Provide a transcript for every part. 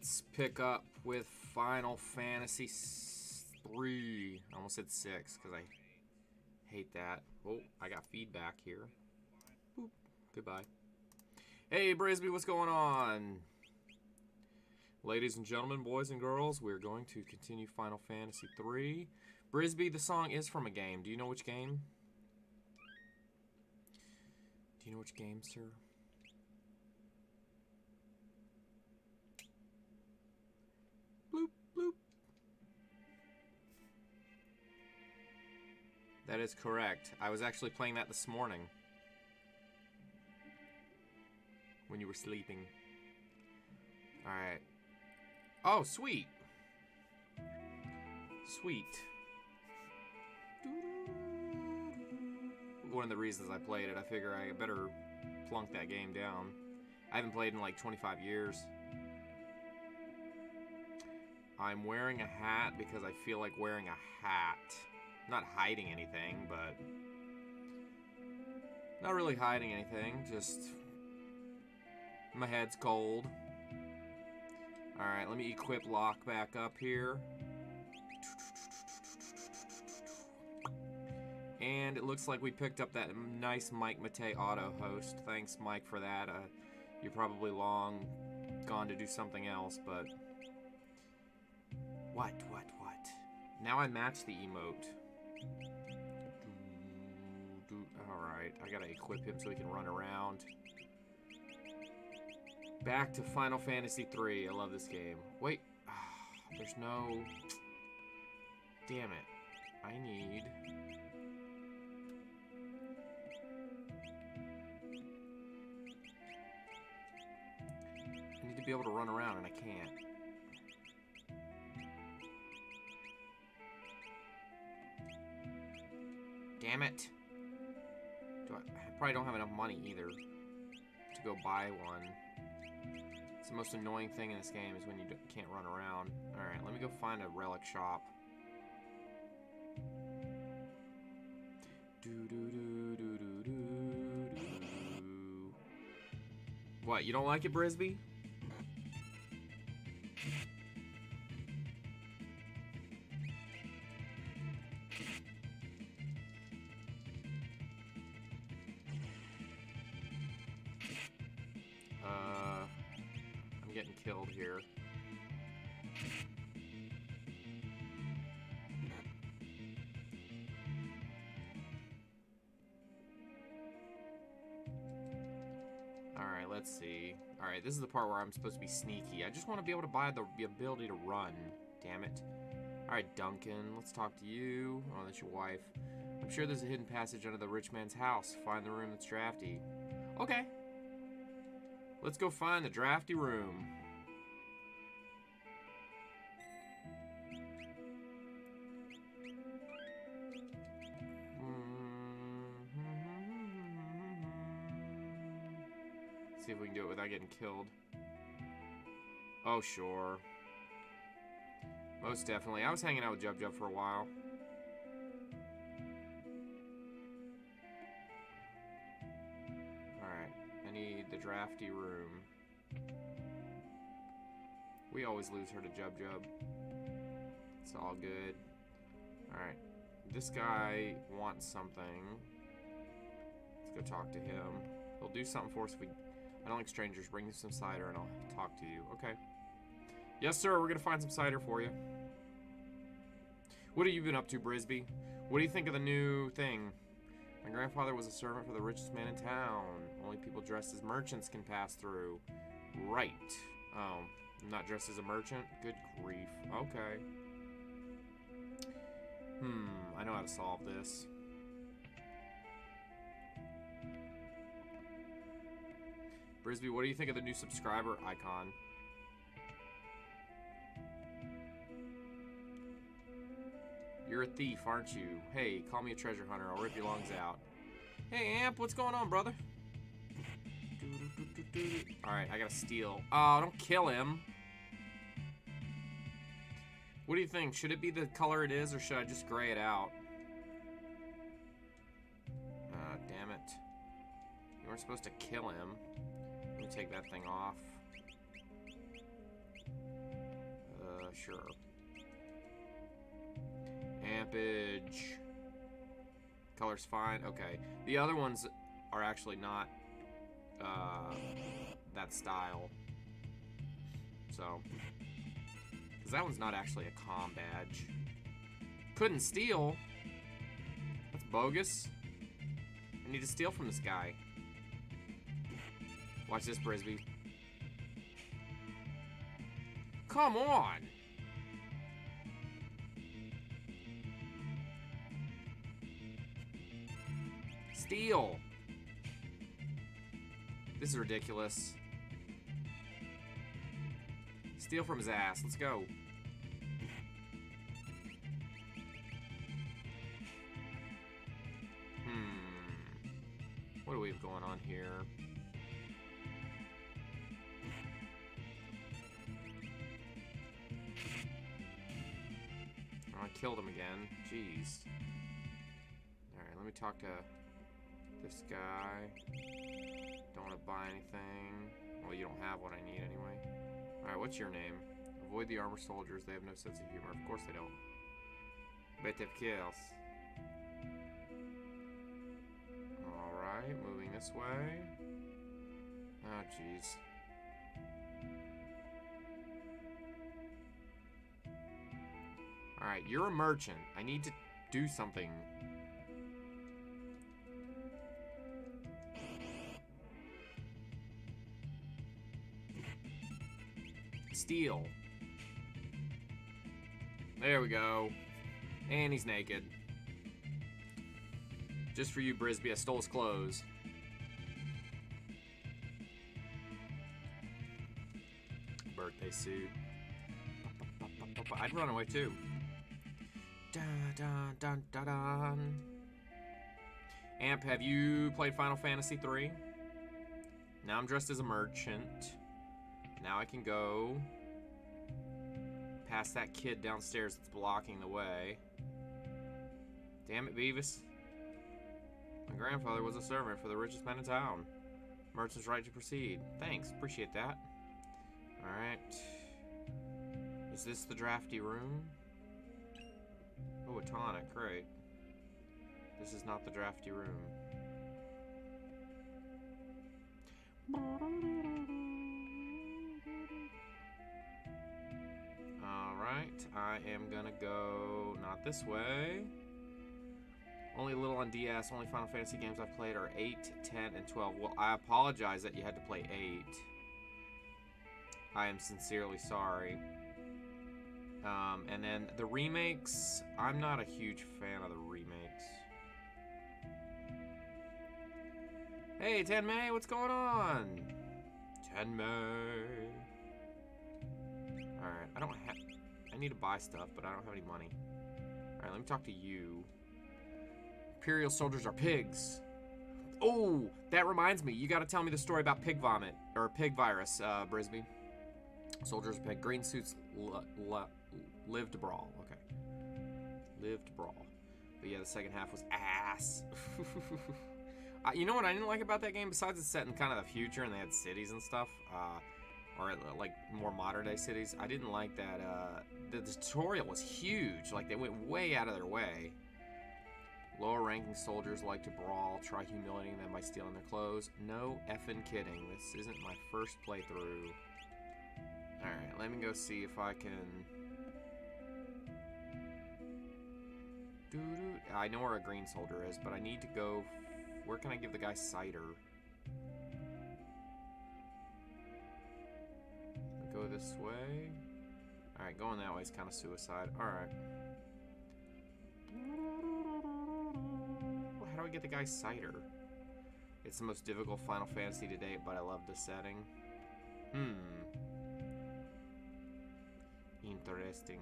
let's pick up with Final Fantasy 3. I almost said 6 because I hate that. Oh, I got feedback here. Boop. Goodbye. Hey, Brisby, what's going on? Ladies and gentlemen, boys and girls, we're going to continue Final Fantasy 3. Brisby, the song is from a game. Do you know which game? Do you know which game, sir? Bloop, bloop. That is correct. I was actually playing that this morning. When you were sleeping. Alright. Oh, sweet. Sweet. One of the reasons I played it, I figure I better plunk that game down. I haven't played in like 25 years. I'm wearing a hat because I feel like wearing a hat. Not hiding anything, but... not really hiding anything, just... my head's cold. Alright, let me equip Locke back up here. And it looks like we picked up that nice Mike Matei auto host. Thanks, Mike, for that. You're probably long gone to do something else, but... What? Now I match the emote. Alright, I gotta equip him so he can run around. Back to Final Fantasy 3. I love this game. Wait, there's no... Damn it. I need to be able to run around, and I can't. Damn it. I probably don't have enough money either to go buy one. It's the most annoying thing in this game is when you can't run around. Alright, let me go find a relic shop. What, you don't like it, Brisby? I'm getting killed here. Alright, let's see. Alright, this is the part where I'm supposed to be sneaky. I just want to be able to buy the ability to run. Damn it. Alright, Duncan, let's talk to you. Oh, that's your wife. I'm sure there's a hidden passage under the rich man's house. Find the room that's drafty. Okay. Let's go find the drafty room. See if we can do it without getting killed. Oh, sure. Most definitely. I was hanging out with Jub Jub for a while. Alright. I need the drafty room. We always lose her to Jub Jub. It's all good. Alright. This guy wants something. Let's go talk to him. He'll do something for us if we... I don't like strangers. Bring me some cider and I'll talk to you. Okay. Yes, sir. We're going to find some cider for you. What have you been up to, Brisby? What do you think of the new thing? My grandfather was a servant for the richest man in town. Only people dressed as merchants can pass through. Right. Oh, I'm not dressed as a merchant? Good grief. Okay. I know how to solve this. Brisby, what do you think of the new subscriber icon? You're a thief, aren't you? Hey, call me a treasure hunter. I'll rip your lungs out. Hey, Amp, what's going on, brother? Alright, I gotta steal. Oh, don't kill him. What do you think? Should it be the color it is, or should I just gray it out? Damn it. You weren't supposed to kill him. Let me take that thing off. Sure. Ampage. Color's fine. Okay. The other ones are actually not that style. So. Because that one's not actually a comm badge. Couldn't steal. That's bogus. I need to steal from this guy. Watch this, Brisby. Come on! Steal! This is ridiculous. Steal from his ass. Let's go. What do we have going on here? Oh, I killed him again. Jeez. Alright, let me talk to this guy. Don't want to buy anything. Well, you don't have what I need anyway. Alright, what's your name? Avoid the armor soldiers. They have no sense of humor. Of course they don't. Bet they have kills. Alright, moving this way. Oh, jeez. Alright, you're a merchant. I need to do something. Steal. There we go. And he's naked. Just for you, Brisby, I stole his clothes. Birthday suit. I'd run away too. Dun, dun, dun, dun, dun. Amp, have you played Final Fantasy III? Now I'm dressed as a merchant. Now I can go past that kid downstairs that's blocking the way. Damn it, Beavis. My grandfather was a servant for the richest man in town. Merchant's right to proceed. Thanks, appreciate that. Alright. Is this the drafty room? Oh, a tonic, great. This is not the drafty room. Alright, I am gonna go not this way. Only a little on DS, only Final Fantasy games I've played are 8, 10, and 12. Well, I apologize that you had to play 8. I am sincerely sorry. And then the remakes, I'm not a huge fan of the remakes. Hey, Tenmei, what's going on? Tenmei. Alright, I need to buy stuff, but I don't have any money. Alright, let me talk to you. Imperial soldiers are pigs. Oh, that reminds me. You got to tell me the story about pig vomit, or pig virus, Brisby. Soldiers are pig. Green suits live to brawl. Okay. Live to brawl. But yeah, the second half was ass. You know what I didn't like about that game? Besides it's set in kind of the future and they had cities and stuff, or like more modern day cities, I didn't like that the tutorial was huge. Like they went way out of their way. Lower ranking soldiers like to brawl, try humiliating them by stealing their clothes. No effing kidding. This isn't my first playthrough. Alright, let me go see if I can... I know where a green soldier is, but I need to go... Where can I give the guy cider? Go this way. Alright, going that way is kind of suicide. Alright. How do I get the guy cider? It's the most difficult Final Fantasy to date, but I love the setting. Interesting.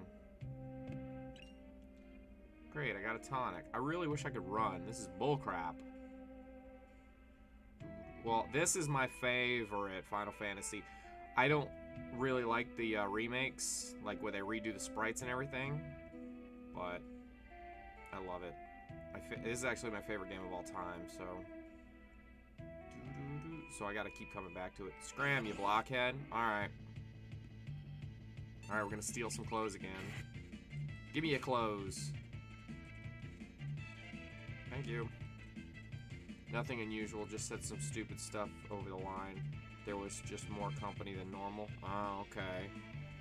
Great, I got a tonic. I really wish I could run. This is bullcrap. Well, this is my favorite Final Fantasy. I don't really like the remakes, like where they redo the sprites and everything, but I love it. This is actually my favorite game of all time, so... So I gotta keep coming back to it. Scram, you blockhead. Alright. Alright, we're gonna steal some clothes again. Give me your clothes. Thank you. Nothing unusual, just said some stupid stuff over the line. There was just more company than normal. Oh, okay.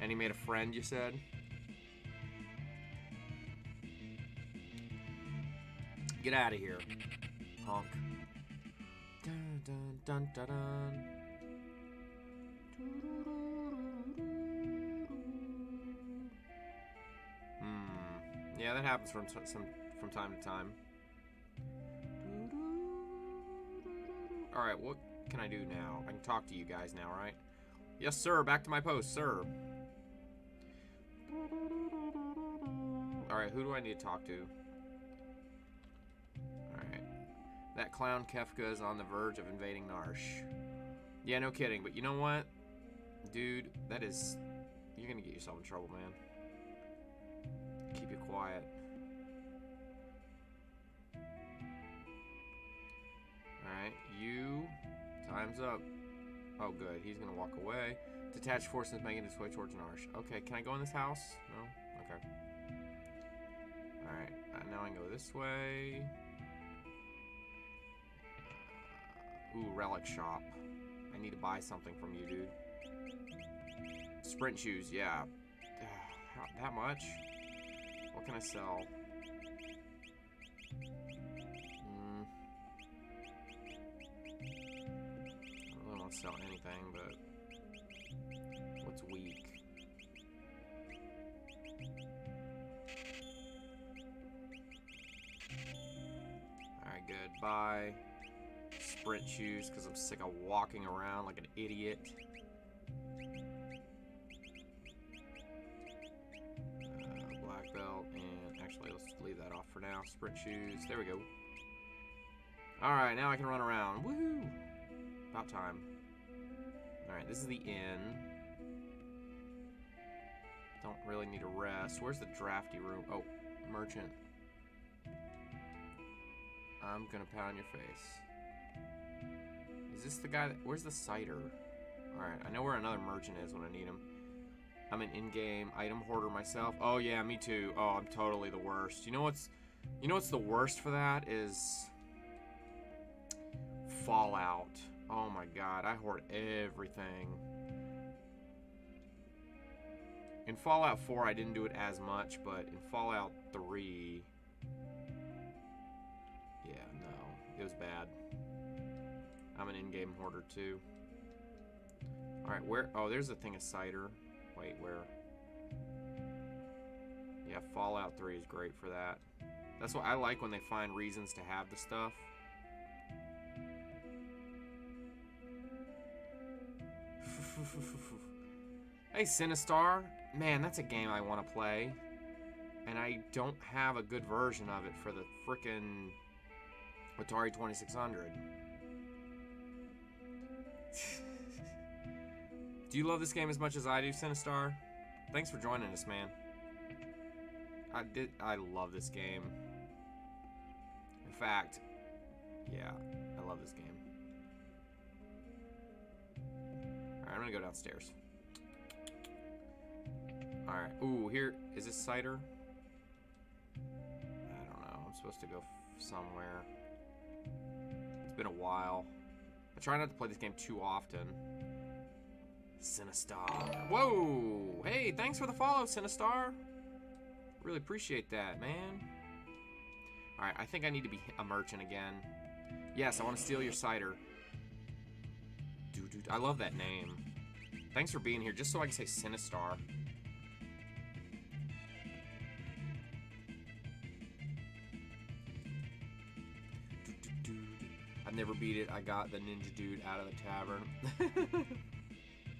And he made a friend, you said? Get out of here, punk. Dun, dun, dun, dun, dun. Yeah, that happens from time to time. Alright, what can I do now? I can talk to you guys now, right? Yes, sir. Back to my post, sir. Alright, who do I need to talk to? Alright. That clown Kefka is on the verge of invading Narsh. Yeah, no kidding. But you know what? Dude, that is... You're gonna get yourself in trouble, man. Keep it quiet. Alright, you... Time's up. Oh, good. He's gonna walk away. Detached forces making its way towards Narsh. Okay, can I go in this house? No? Okay. Alright, now I can go this way. Ooh, relic shop. I need to buy something from you, dude. Sprint shoes, yeah. That much? What can I sell? I don't really want to sell anything, but what's weak? Alright, good. Buy sprint shoes because I'm sick of walking around like an idiot. Black belt, and actually let's leave that off for now. Sprint shoes, there we go. Alright, now I can run around. Woohoo! About time. Alright, this is the inn. Don't really need a rest. Where's the drafty room? Oh, merchant. I'm gonna pound your face. Is this the guy that... Where's the cider? Alright, I know where another merchant is when I need him. I'm an in-game item hoarder myself. Oh yeah, me too. Oh, I'm totally the worst. You know what's the worst for that is Fallout. Oh my god, I hoard everything. In Fallout 4, I didn't do it as much, but in Fallout 3... Yeah, no. It was bad. I'm an in-game hoarder, too. Alright, where... Oh, there's a thing of cider. Wait, where? Yeah, Fallout 3 is great for that. That's what I like when they find reasons to have the stuff. Hey, Sinistar. Man, that's a game I want to play. And I don't have a good version of it for the frickin' Atari 2600. Do you love this game as much as I do, Sinistar? Thanks for joining us, man. I love this game. In fact, yeah, I love this game. Alright, I'm gonna go downstairs. Alright, ooh, here, is this cider? I don't know, I'm supposed to go somewhere. It's been a while. I try not to play this game too often. Sinistar. Whoa! Hey, thanks for the follow, Sinistar. Really appreciate that, man. Alright, I think I need to be a merchant again. Yes, I want to steal your cider. Dude, I love that name. Thanks for being here, just so I can say Sinistar. I've never beat it. I got the ninja dude out of the tavern.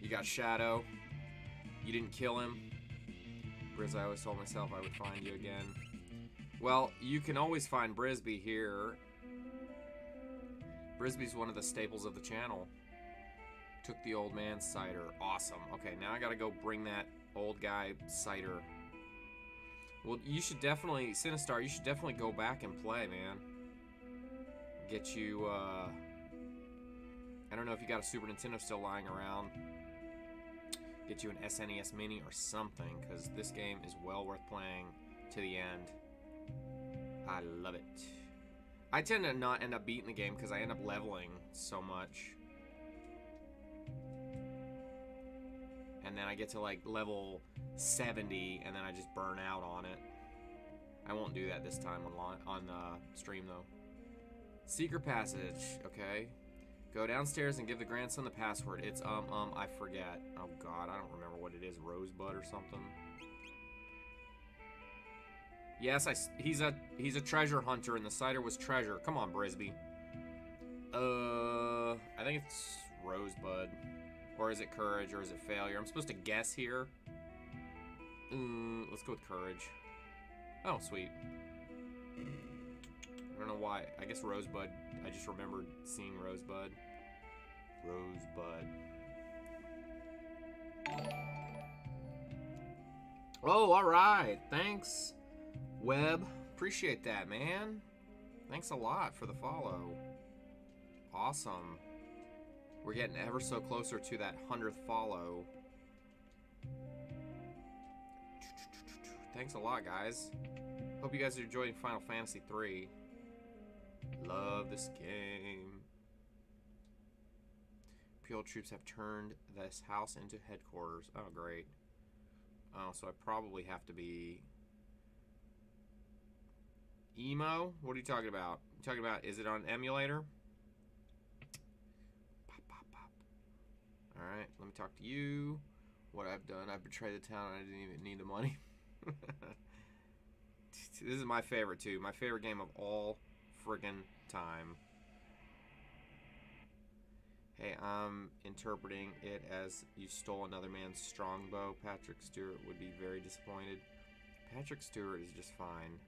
You got Shadow. You didn't kill him. Briz, I always told myself I would find you again. Well, you can always find Brisby here. Brisby's one of the staples of the channel. Took the old man's cider. Awesome. Okay, now I gotta go bring that old guy cider. Well, you should definitely, Sinistar, you should definitely go back and play, man. Get you, I don't know if you got a Super Nintendo still lying around. get you an SNES Mini or something, because this game is well worth playing to the end. I love it. I tend to not end up beating the game because I end up leveling so much. And then I get to like level 70 and then I just burn out on it. I won't do that this time on stream though. Secret passage, okay. Go downstairs and give the grandson the password. It's I forget. Oh god, I don't remember what it is. Rosebud or something. Yes, he's a treasure hunter, and the cider was treasure. Come on, Brisby. I think it's Rosebud, or is it courage, or is it failure? I'm supposed to guess here. Let's go with courage. Oh, sweet. I don't know why. I guess Rosebud. I just remembered seeing Rosebud. Rosebud. Oh, all right. Thanks, Webb. Appreciate that, man. Thanks a lot for the follow. Awesome. We're getting ever so closer to that 100th follow. Thanks a lot, guys. Hope you guys are enjoying Final Fantasy 3. Love this game. Imperial troops have turned this house into headquarters. Oh, great. Oh, so I probably have to be... Emo? What are you talking about? You talking about, is it on emulator? Pop, pop, pop. Alright, let me talk to you. What I've done, I betrayed the town and I didn't even need the money. This is my favorite too. My favorite game of all friggin' time. Hey, I'm interpreting it as you stole another man's strongbow. Patrick Stewart would be very disappointed. Patrick Stewart is just fine.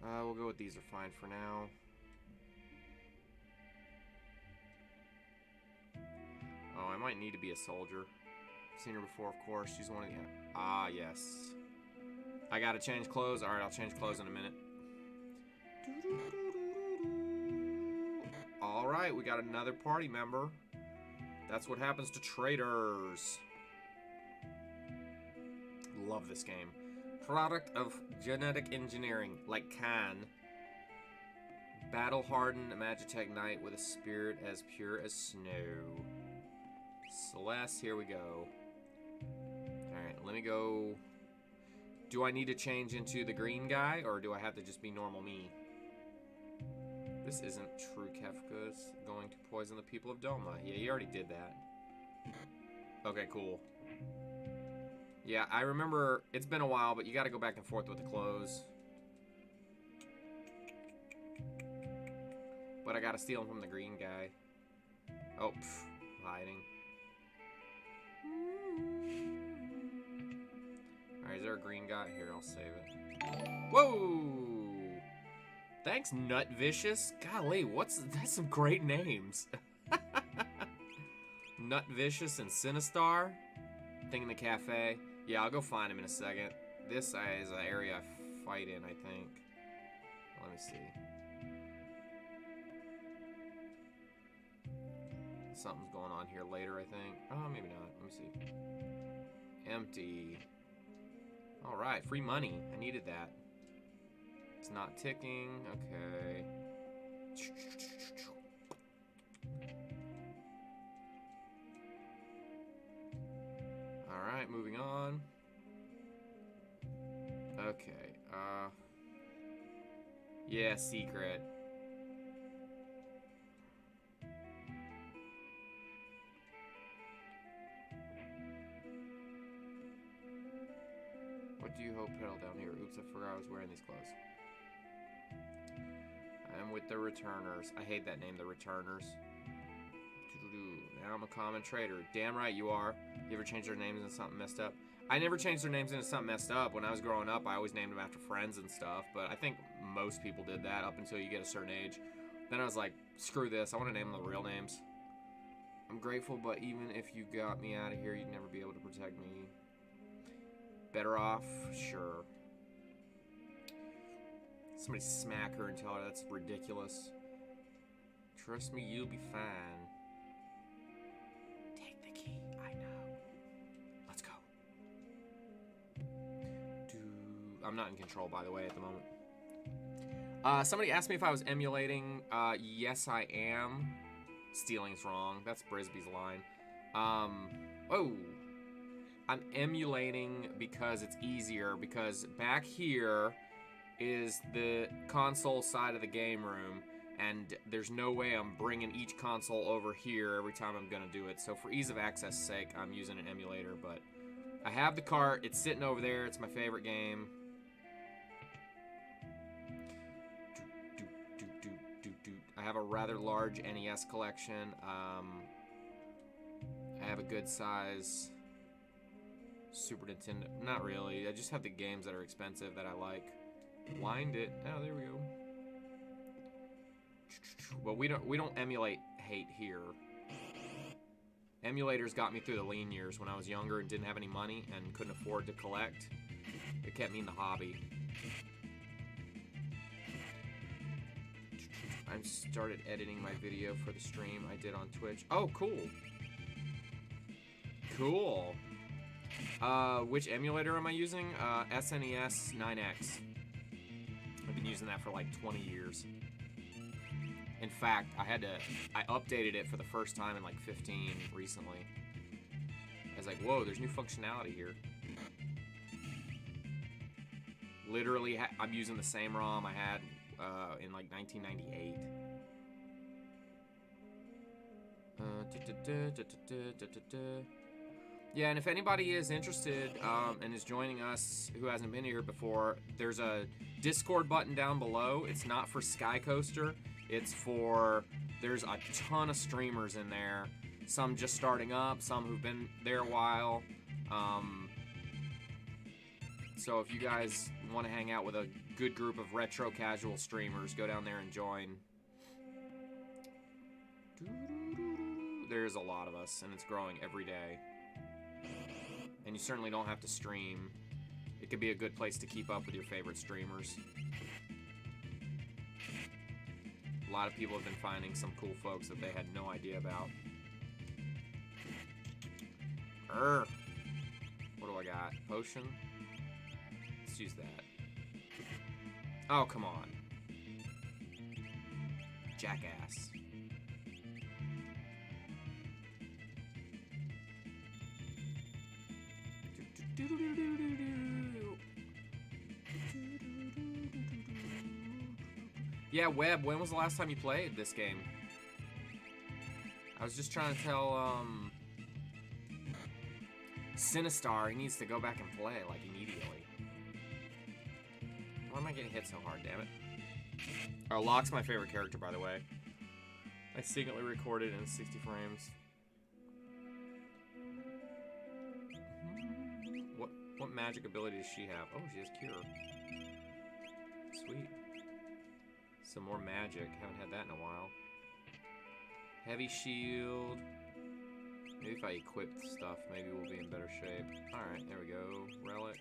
We'll go with these are fine for now. Oh, I might need to be a soldier. Seen her before, of course. She's one of the... Ah, yes. I gotta change clothes. Alright, I'll change clothes in a minute. Alright, we got another party member. That's what happens to traitors. Love this game. Product of genetic engineering, like Khan. Battle-hardened Magitech Knight with a spirit as pure as snow. Celeste, here we go. Alright, let me go... Do I need to change into the green guy, or do I have to just be normal me? This isn't true Kefka's going to poison the people of Doma. Yeah, you already did that. Okay, cool. Yeah, I remember, it's been a while, but you gotta go back and forth with the clothes. But I gotta steal them from the green guy. Oh, hiding. Alright, is there a green guy? Here, I'll save it. Whoa! Thanks, Nut Vicious. Golly, that's some great names. Nut Vicious and Sinistar. Thing in the cafe. Yeah, I'll go find him in a second. This is an area I fight in, I think. Let me see. Something's going on here later, I think. Oh, maybe not. Let me see. Empty. Alright, free money. I needed that. It's not ticking. Okay. Alright, moving on. Okay, yeah, secret. What do you hope pedal down here? Oops, I forgot I was wearing these clothes. I'm with the returners. I hate that name, the returners. Now I'm a common trader. Damn right you are. You ever change their names into something messed up? I never changed their names into something messed up. When I was growing up, I always named them after friends and stuff, but I think most people did that up until you get a certain age. Then I was like, screw this, I want to name them the real names. I'm grateful, but even if you got me out of here, you'd never be able to protect me. Better off? Sure. Somebody smack her and tell her that's ridiculous. Trust me, you'll be fine. Take the key, I know. I'm not in control, by the way, at the moment. Somebody asked me if I was emulating. Yes, I am. Stealing's wrong. That's Brisby's line. Oh. I'm emulating because it's easier, because back here is the console side of the game room, and there's no way I'm bringing each console over here every time I'm gonna do it. So for ease of access sake, I'm using an emulator, but I have the cart. It's sitting over there. It's my favorite game. I have a rather large NES collection. I have a good size Super Nintendo. Not really. I just have the games that are expensive that I like. Wind it. Oh, there we go. Well, we don't emulate hate here. Emulators got me through the lean years when I was younger and didn't have any money and couldn't afford to collect. It kept me in the hobby. I started editing my video for the stream I did on Twitch. Oh, cool. Cool. Which emulator am I using? SNES 9X. I've been using that for like 20 years. In fact, I updated it for the first time in like 15 recently. I was like, whoa, there's new functionality here. Literally, I'm using the same ROM I had in like 1998. Yeah, and if anybody is interested and is joining us who hasn't been here before, there's a Discord button down below. It's not for Skycoaster. It's for, there's a ton of streamers in there. Some just starting up, some who've been there a while. So if you guys want to hang out with a good group of retro casual streamers, go down there and join. There's a lot of us, and it's growing every day. And you certainly don't have to stream. It could be a good place to keep up with your favorite streamers. A lot of people have been finding some cool folks that they had no idea about. What do I got? Potion? Let's use that. Oh, come on. Jackass. Yeah, Webb, when was the last time you played this game? I was just trying to tell, Sinistar he needs to go back and play, like, immediately. Why am I getting hit so hard, damn it? Oh, Locke's my favorite character, by the way. I secretly recorded in 60 frames. What magic ability does she have? Oh, she has Cure. Sweet. Some more magic. Haven't had that in a while. Heavy shield. Maybe if I equip stuff, maybe we'll be in better shape. Alright, there we go. Relics.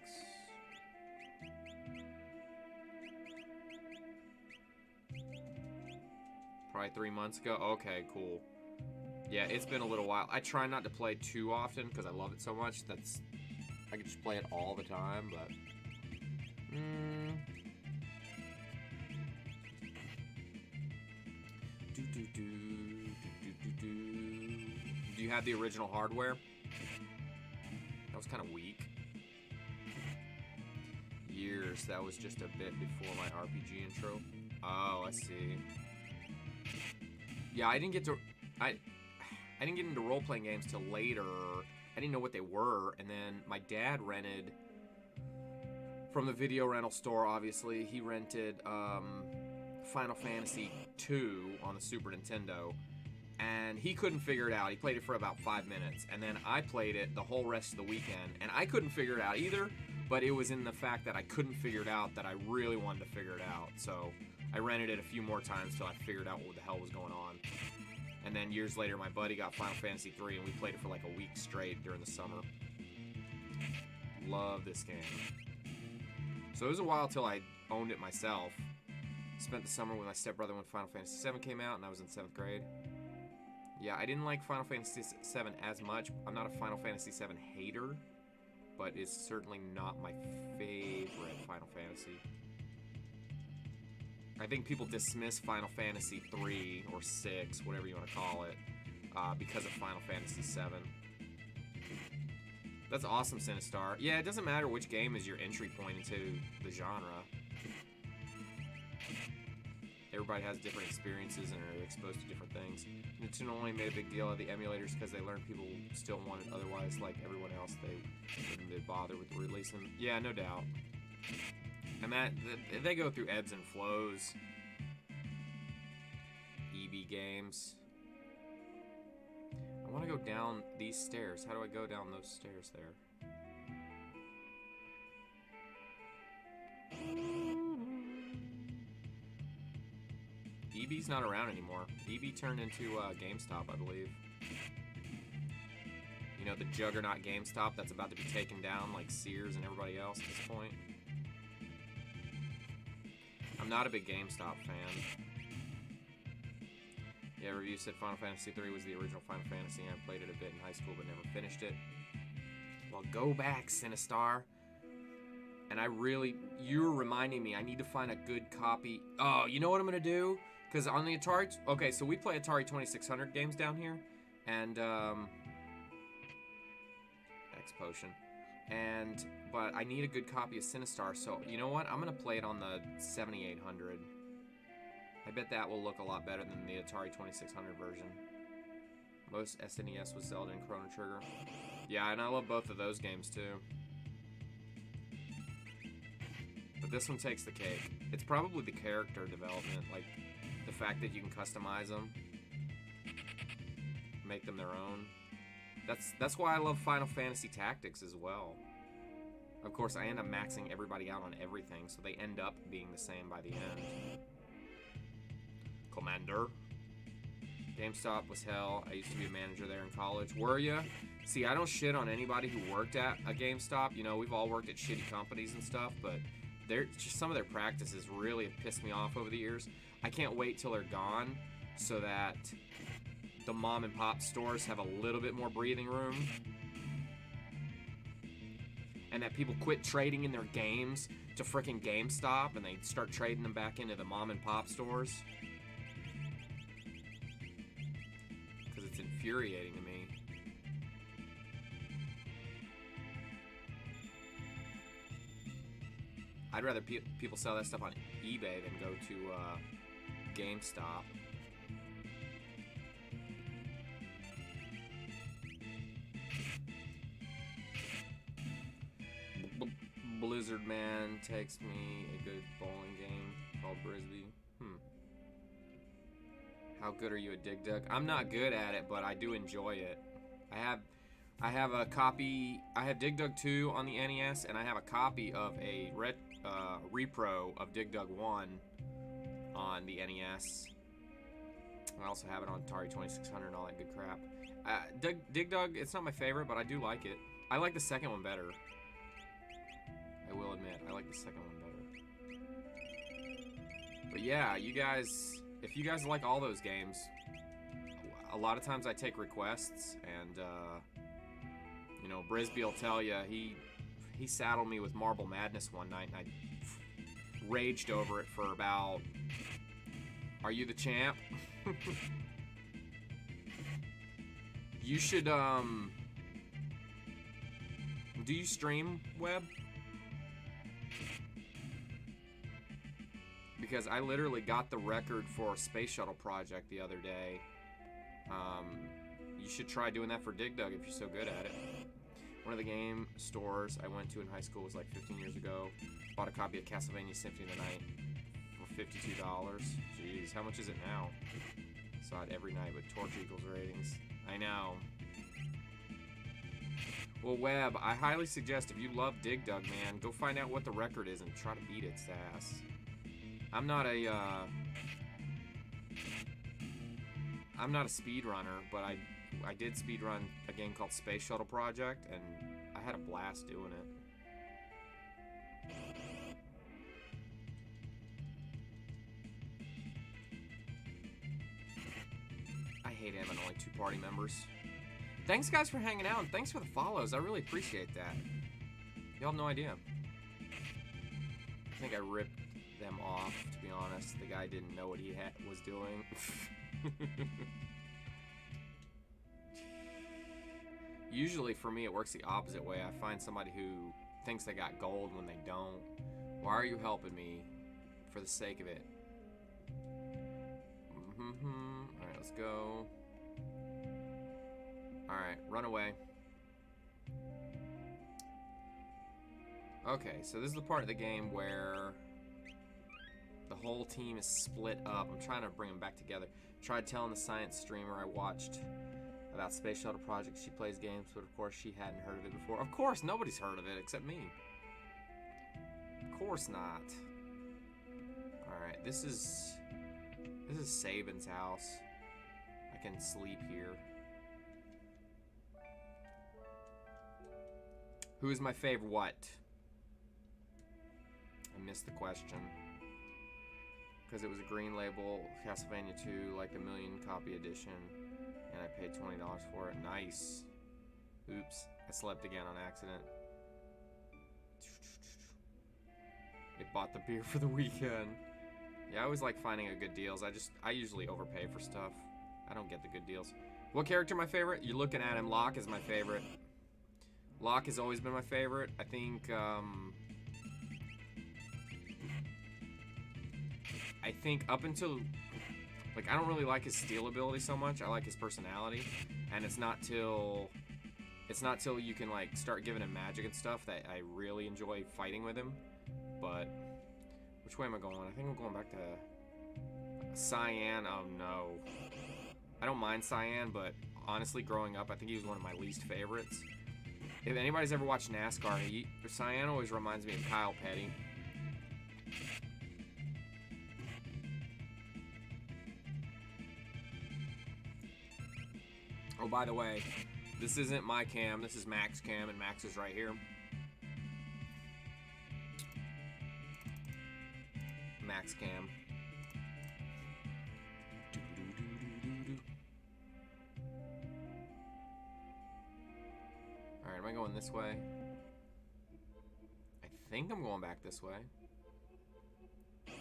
Probably 3 months ago. Okay, cool. Yeah, it's been a little while. I try not to play too often because I love it so much. I could just play it all the time, but... Do you have the original hardware? That was kind of weak. Years. That was just a bit before my RPG intro. Oh, I see. Yeah, I didn't get into role-playing games till later. I didn't know what they were, and then my dad rented from the video rental store, obviously. He rented Final Fantasy II on the Super Nintendo, and he couldn't figure it out. He played it for about 5 minutes, and then I played it the whole rest of the weekend, and I couldn't figure it out either, but it was in the fact that I couldn't figure it out that I really wanted to figure it out. So I rented it a few more times till I figured out what the hell was going on. And then years later, my buddy got Final Fantasy III, and we played it for like a week straight during the summer. Love this game. So it was a while till I owned it myself. Spent the summer with my stepbrother when Final Fantasy VII came out, and I was in 7th grade. Yeah, I didn't like Final Fantasy VII as much. I'm not a Final Fantasy VII hater. but it's certainly not my favorite Final Fantasy. I think people dismiss Final Fantasy 3 or 6, whatever you want to call it, because of Final Fantasy 7. That's awesome, Sinistar. Yeah, it doesn't matter which game is your entry point into the genre. Everybody has different experiences and are exposed to different things. Nintendo only made a big deal of the emulators because they learned people still want it. Otherwise, like everyone else, they wouldn't bother with releasing them. Yeah, no doubt. And they go through ebbs and flows. EB games. I want to go down these stairs. How do I go down those stairs there? EB's not around anymore. EB turned into GameStop, I believe. You know, the juggernaut GameStop that's about to be taken down like Sears and everybody else at this point. I'm not a big GameStop fan. Yeah, review said Final Fantasy 3 was the original Final Fantasy, and I played it a bit in high school but never finished it. Well, go back, Sinistar. And you're reminding me, I need to find a good copy. Oh, you know what I'm going to do? Because on the Atari... Okay, so we play Atari 2600 games down here. And, X-Potion. But I need a good copy of Sinistar, so you know what? I'm going to play it on the 7800. I bet that will look a lot better than the Atari 2600 version. Most SNES was Zelda and Chrono Trigger. Yeah, and I love both of those games, too. But this one takes the cake. It's probably the character development, like the fact that you can customize them, make them their own. That's why I love Final Fantasy Tactics as well. Of course, I end up maxing everybody out on everything, so they end up being the same by the end. Commander. GameStop was hell. I used to be a manager there in college. Were ya? See, I don't shit on anybody who worked at a GameStop. You know, we've all worked at shitty companies and stuff, but just some of their practices really have pissed me off over the years. I can't wait till they're gone so that the mom and pop stores have a little bit more breathing room, and that people quit trading in their games to frickin' GameStop and they start trading them back into the mom and pop stores. Because it's infuriating to me. I'd rather people sell that stuff on eBay than go to GameStop. Blizzard Man takes me a good bowling game called Brisbee. How good are you at Dig Dug? I'm not good at it, but I do enjoy it. I have a copy. I have Dig Dug 2 on the NES, and I have a copy of a repro of Dig Dug 1 on the NES. I also have it on Atari 2600 and all that good crap. Dig Dug, it's not my favorite, but I do like it. I like the second one better. I will admit, I like the second one better. But yeah, you guys, if you guys like all those games, a lot of times I take requests, and you know, Brisbee will tell you he saddled me with Marble Madness one night, and I raged over it for about. Are you the champ? You should do you stream, Web? Because I literally got the record for a space shuttle project the other day. You should try doing that for Dig Dug if you're so good at it. One of the game stores I went to in high school was like 15 years ago. Bought a copy of Castlevania Symphony of the Night for $52. Jeez, how much is it now? Saw it every night with Torch Eagles ratings. I know. Well, Webb, I highly suggest if you love Dig Dug, man, go find out what the record is and try to beat its ass. I'm not a speedrunner, but I did speedrun a game called Space Shuttle Project, and I had a blast doing it. I hate having only 2 party members. Thanks, guys, for hanging out, and thanks for the follows. I really appreciate that. Y'all have no idea. I think I ripped them off, to be honest. The guy didn't know what he was doing. Usually for me it works the opposite way. I find somebody who thinks they got gold when they don't. Why are you helping me? For the sake of it. Alright, let's go. Alright, run away. Okay, so this is the part of the game where the whole team is split up. I'm trying to bring them back together. Tried telling the science streamer I watched about Space Shuttle Project. She plays games, but of course she hadn't heard of it before. Of course, nobody's heard of it except me. Of course not. Alright, this is Saban's house. I can sleep here. Who is my favorite what? I missed the question. Because it was a green label, Castlevania 2, like the 1,000,000 copy edition. And I paid $20 for it. Nice. Oops. I slept again on accident. It bought the beer for the weekend. Yeah, I always like finding a good deals. I usually overpay for stuff. I don't get the good deals. What character my favorite? You're looking at him. Locke is my favorite. Locke has always been my favorite. I think up until, like, I don't really like his steal ability so much. I like his personality, and it's not till you can, like, start giving him magic and stuff that I really enjoy fighting with him. But which way am I going? I think I'm going back to Cyan. Oh no, I don't mind Cyan, but honestly, growing up, I think he was one of my least favorites. If anybody's ever watched NASCAR, Cyan always reminds me of Kyle Petty. Oh, by the way, this isn't my cam. This is Mac's cam, and Max is right here. Max cam. Alright, am I going this way? I think I'm going back this way. I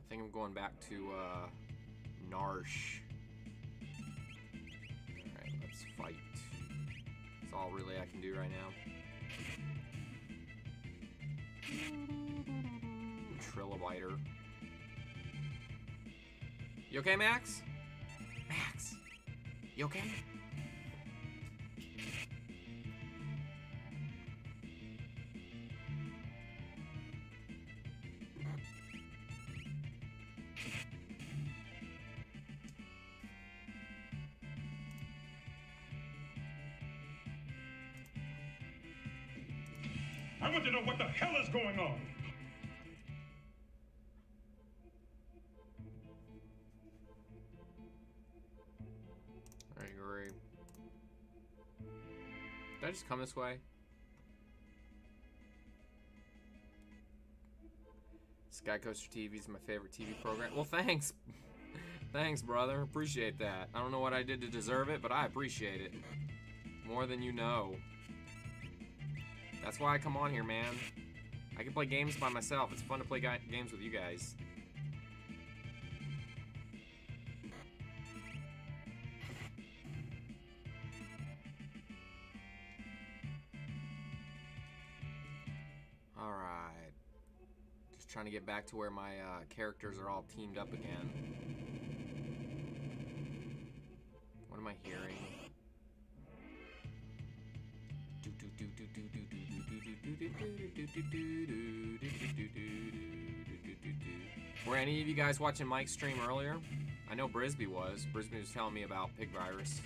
think I'm going back to, Narsh. Alright, let's fight. That's all really I can do right now. Trilobiter. You okay, Max? Max! You okay? I want to know what the hell is going on. I agree. Did I just come this way? Skycoaster TV is my favorite TV program. Well, thanks. Thanks, brother. Appreciate that. I don't know what I did to deserve it, but I appreciate it. More than you know. That's why I come on here, man. I can play games by myself. It's fun to play games with you guys. Alright. Just trying to get back to where my characters are all teamed up again. What am I hearing? Were any of you guys watching Mike's stream earlier? I know Brisby was. Brisby was telling me about pig virus.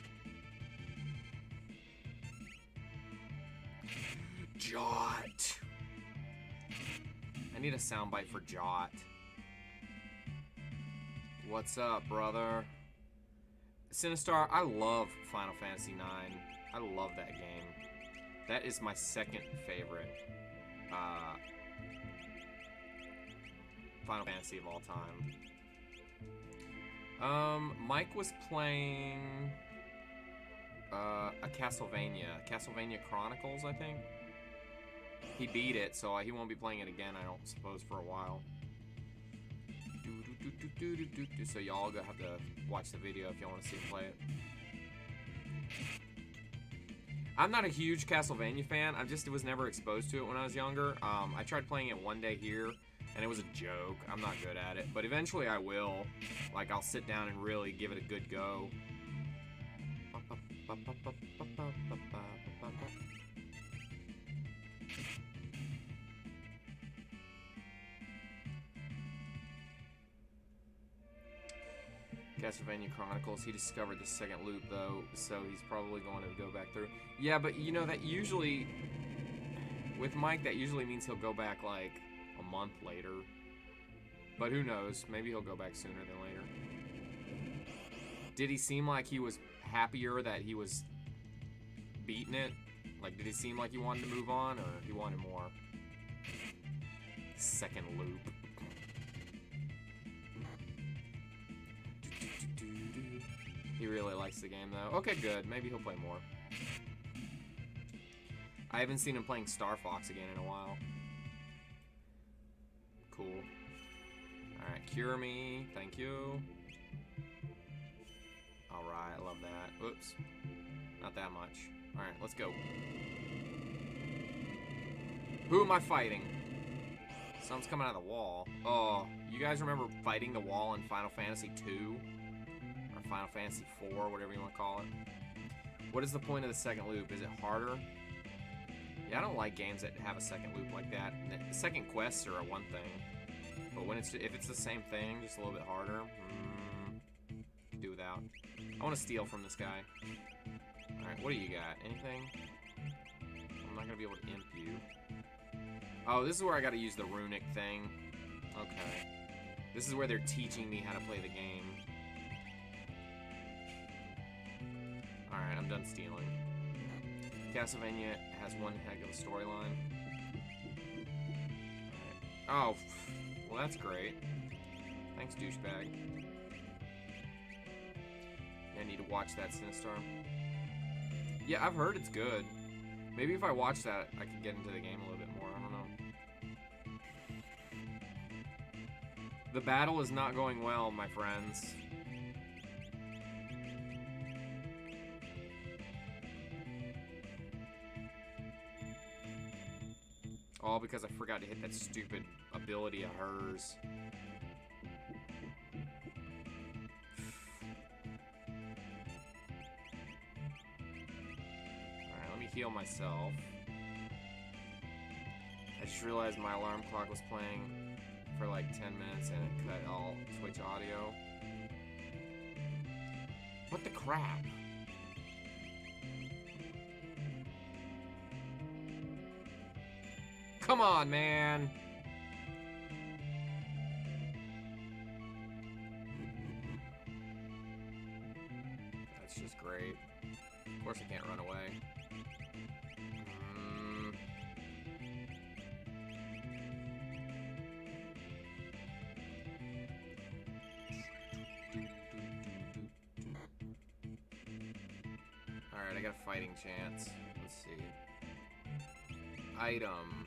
Jot! I need a soundbite for Jot. What's up, brother? Sinistar, I love Final Fantasy IX. I love that game. That is my second favorite Final Fantasy of all time. Mike was playing a Castlevania Chronicles, I think. He beat it, so he won't be playing it again, I don't suppose, for a while. So y'all gonna have to watch the video if y'all want to see him play it. I'm not a huge Castlevania fan. I just was never exposed to it when I was younger. I tried playing it one day here, and it was a joke. I'm not good at it, but eventually I will. Like, I'll sit down and really give it a good go. Castlevania Chronicles. He discovered the second loop, though, so he's probably going to go back through. Yeah, but you know, that usually, with Mike, that usually means he'll go back, like, a month later. But who knows? Maybe he'll go back sooner than later. Did he seem like he was happier that he was beating it? Like, did it seem like he wanted to move on, or he wanted more? Second loop. He really likes the game, though. Okay, good. Maybe he'll play more. I haven't seen him playing Star Fox again in a while. Cool. Alright, cure me. Thank you. Alright, I love that. Oops. Not that much. Alright, let's go. Who am I fighting? Something's coming out of the wall. Oh, you guys remember fighting the wall in Final Fantasy 2? Final Fantasy 4, whatever you want to call it. What is the point of the second loop? Is it harder? Yeah, I don't like games that have a second loop like that. The second quests are one thing, but when if it's the same thing, just a little bit harder, do without. I want to steal from this guy. All right, what do you got? Anything? I'm not gonna be able to imp you. Oh, this is where I got to use the runic thing. Okay, this is where they're teaching me how to play the game. Alright, I'm done stealing. Castlevania has one heck of a storyline. Alright. Oh, well that's great. Thanks, douchebag. I need to watch that Sinistar. Yeah, I've heard it's good. Maybe if I watch that, I could get into the game a little bit more. I don't know. The battle is not going well, my friends. All because I forgot to hit that stupid ability of hers. Alright, let me heal myself. I just realized my alarm clock was playing for like 10 minutes and it cut all Twitch audio. What the crap? Come on, man. That's just great. Of course I can't run away. Alright, I got a fighting chance. Let's see. Item.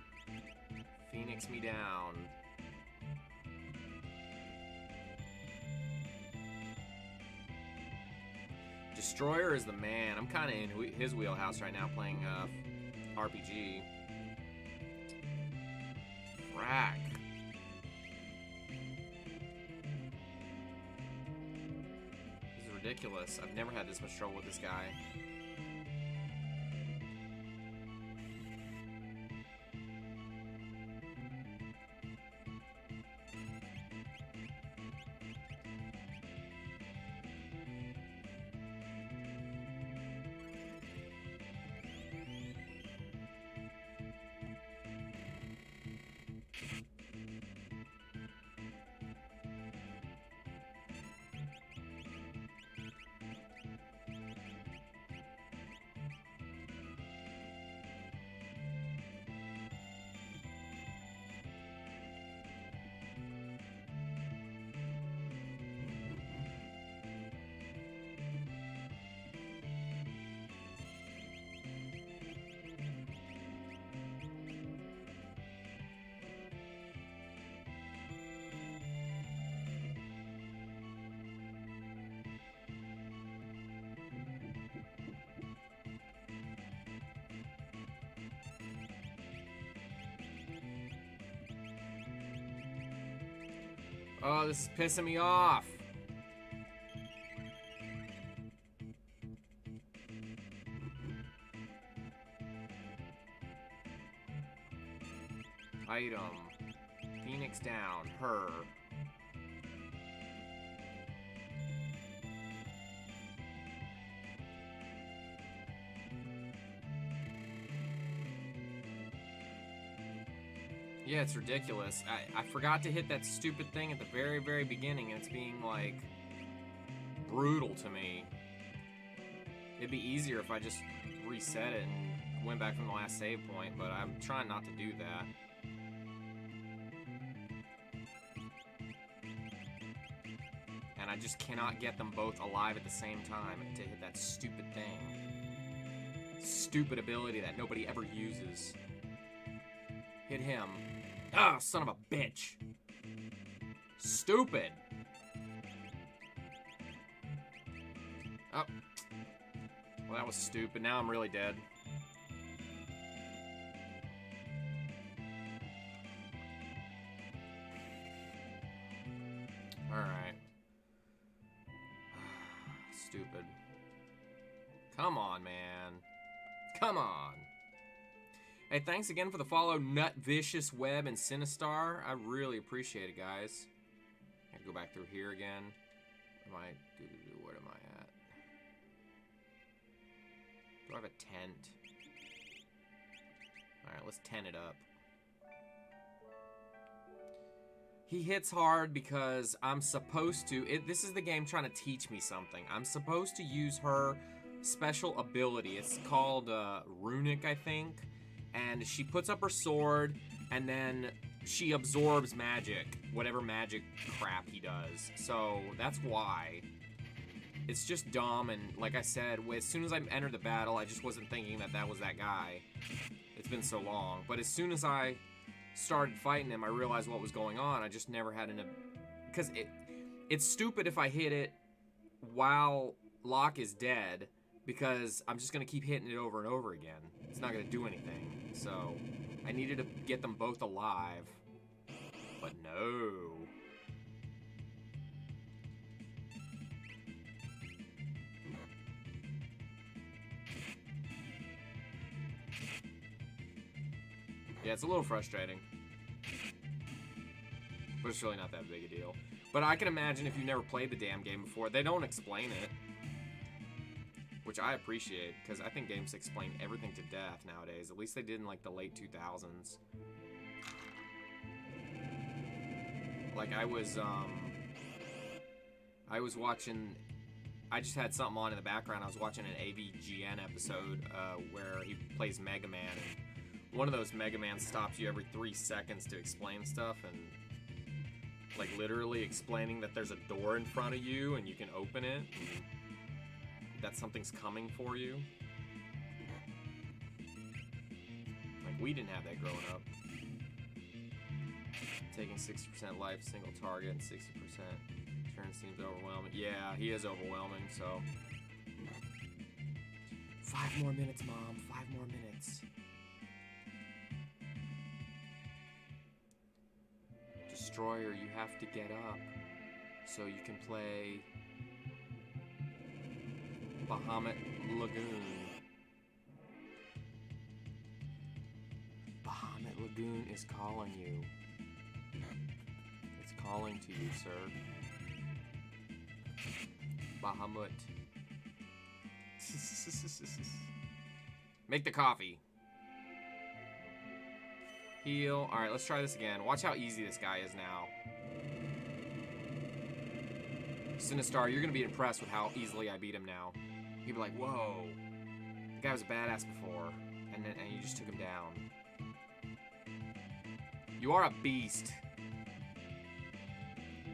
Phoenix me down. Destroyer is the man. I'm kind of in his wheelhouse right now playing RPG. Frack. This is ridiculous. I've never had this much trouble with this guy. Oh, this is pissing me off. Item. Phoenix down. Her. Yeah, it's ridiculous. I forgot to hit that stupid thing at the very, very beginning, and it's being, like, brutal to me. It'd be easier if I just reset it and went back from the last save point, but I'm trying not to do that. And I just cannot get them both alive at the same time to hit that stupid thing. Stupid ability that nobody ever uses. Hit him. Ah, oh, son of a bitch. Stupid. Oh. Well, that was stupid. Now I'm really dead. Alright. Stupid. Come on, man. Come on. Hey, thanks again for the follow, Nut Vicious Web and Sinistar. I really appreciate it, guys. I have to go back through here again. What am I at? Do I have a tent? Alright, let's tent it up. He hits hard because I'm supposed to... this is the game trying to teach me something. I'm supposed to use her special ability. It's called Runic, I think. And she puts up her sword, and then she absorbs magic. Whatever magic crap he does. So, that's why. It's just dumb, and like I said, as soon as I entered the battle, I just wasn't thinking that that was that guy. It's been so long. But as soon as I started fighting him, I realized what was going on. I just never had because it's stupid if I hit it while Locke is dead, because I'm just going to keep hitting it over and over again. It's not going to do anything. So, I needed to get them both alive. But no. Yeah, it's a little frustrating. But it's really not that big a deal. But I can imagine if you've never played the damn game before, they don't explain it. Which I appreciate, because I think games explain everything to death nowadays. At least they did in, like, the late 2000s. Like, I was watching... I just had something on in the background. I was watching an AVGN episode where he plays Mega Man. And one of those Mega Man stops you every 3 seconds to explain stuff, and like literally explaining that there's a door in front of you and you can open it, and that something's coming for you. Like, we didn't have that growing up. Taking 60% life, single target, and 60% turn seems overwhelming. Yeah, he is overwhelming, so. 5 more minutes, Mom. 5 more minutes. Destroyer, you have to get up so you can play Bahamut Lagoon. Bahamut Lagoon is calling you. It's calling to you, sir. Bahamut. Make the coffee. Heal. Alright, let's try this again. Watch how easy this guy is now. Sinistar, you're gonna be impressed with how easily I beat him now. You'll be like, whoa. The guy was a badass before. And you just took him down. You are a beast.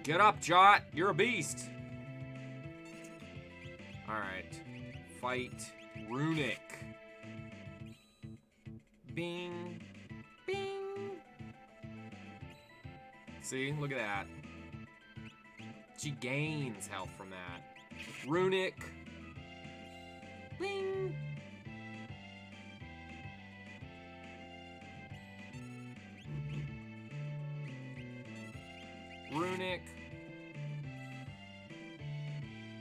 Get up, Jot. You're a beast. Alright. Fight Runic. Bing. Bing. See? Look at that. She gains health from that. Runic. Bing. Runic. Panic.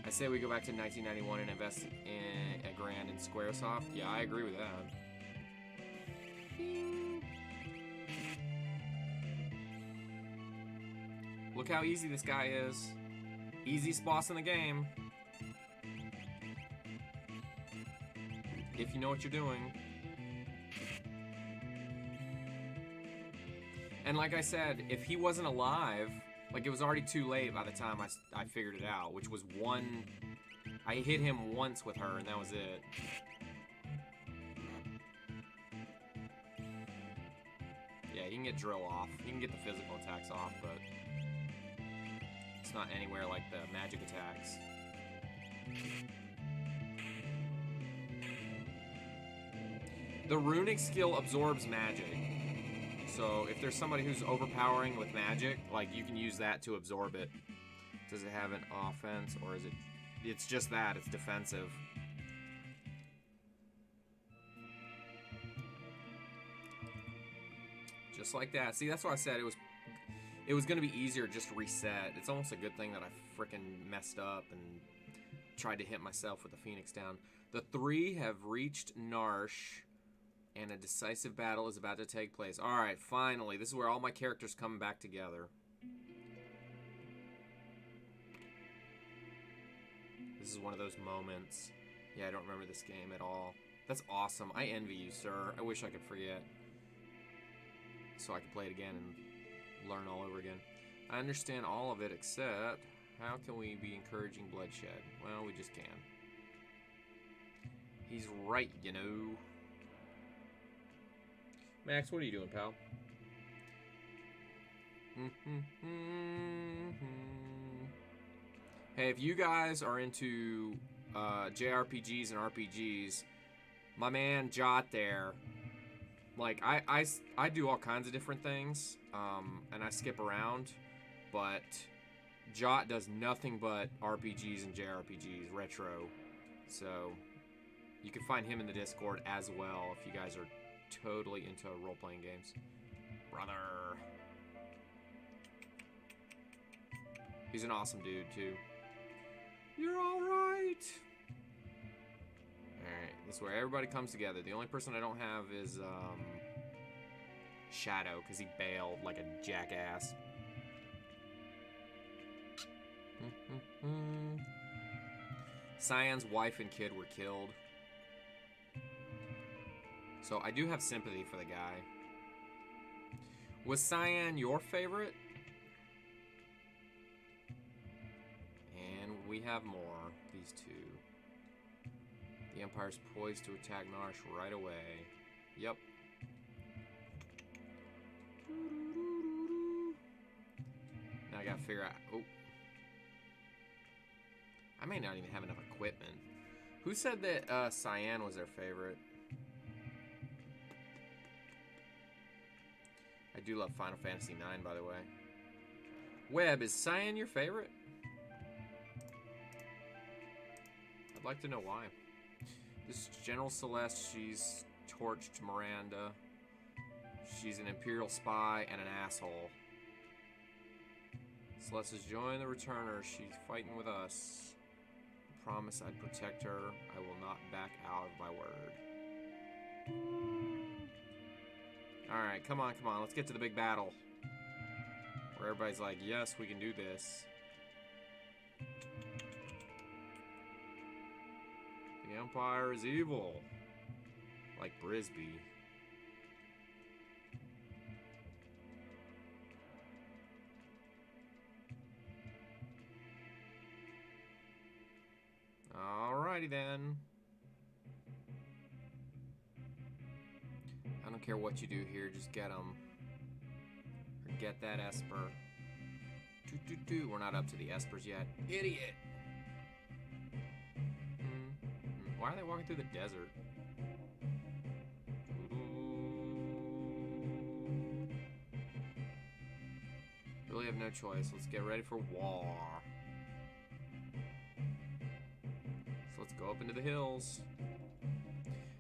I say we go back to 1991 and invest in a grand in Squaresoft. Yeah, I agree with that. Look how easy this guy is. Easiest boss in the game. If you know what you're doing. And like I said, if he wasn't alive, like it was already too late by the time I figured it out, which was one... I hit him once with her and that was it. Yeah, he can get drill off. He can get the physical attacks off, but it's not anywhere like the magic attacks. The runic skill absorbs magic. So if there's somebody who's overpowering with magic, like you can use that to absorb it. Does it have an offense or is it... It's just that, it's defensive. Just like that. See, that's why I said it was gonna be easier just to reset. It's almost a good thing that I frickin' messed up and tried to hit myself with the Phoenix down. The three have reached Narsh, and a decisive battle is about to take place. Alright, finally. This is where all my characters come back together. This is one of those moments. Yeah, I don't remember this game at all. That's awesome. I envy you, sir. I wish I could forget. So I could play it again and learn all over again. I understand all of it except... How can we be encouraging bloodshed? Well, we just can. He's right, you know. Max, what are you doing, pal? Hey, if you guys are into JRPGs and RPGs, my man Jot there, like, I do all kinds of different things, and I skip around, but Jot does nothing but RPGs and JRPGs, retro, so you can find him in the Discord as well if you guys are totally into role-playing games. Brother. He's an awesome dude, too. You're alright! Alright, this is where everybody comes together. The only person I don't have is, Shadow, because he bailed like a jackass. Cyan's wife and kid were killed. So I do have sympathy for the guy. Was Cyan your favorite? And we have more. These two. The Empire's poised to attack Narsh right away. Yep. Now I gotta figure out... Oh. I may not even have enough equipment. Who said that Cyan was their favorite? I do love Final Fantasy IX, by the way. Webb, is Cyan your favorite? I'd like to know why. This is General Celeste. She's torched Miranda. She's an Imperial spy and an asshole. Celeste has joined the Returners. She's fighting with us. I promise I'd protect her. I will not back out of my word. Alright, come on, come on. Let's get to the big battle. Where everybody's like, yes, we can do this. The Empire is evil. Like Brisby. Alrighty then. I don't care what you do here, just get them. Or get that Esper. We're not up to the Espers yet. Idiot! Why are they walking through the desert? Really have no choice. Let's get ready for war. So let's go up into the hills.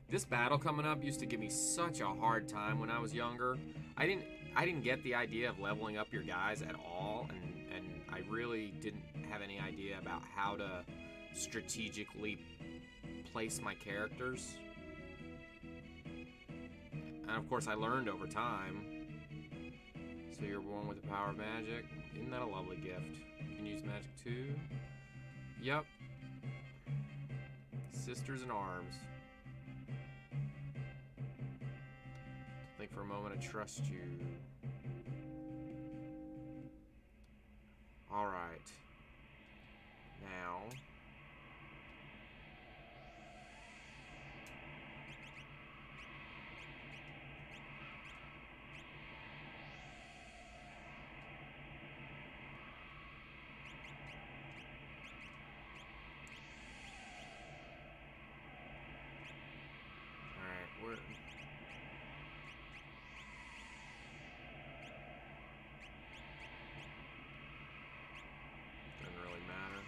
This battle coming up used to give me such a hard time when I was younger. I didn't get the idea of leveling up your guys at all, and really didn't have any idea about how to strategically place my characters. And of course I learned over time. So you're born with the power of magic. Isn't that a lovely gift? You can use magic too. Yep. Sisters in arms. Think for a moment I trust you. Alright. Now. Alright, where... Doesn't really matter.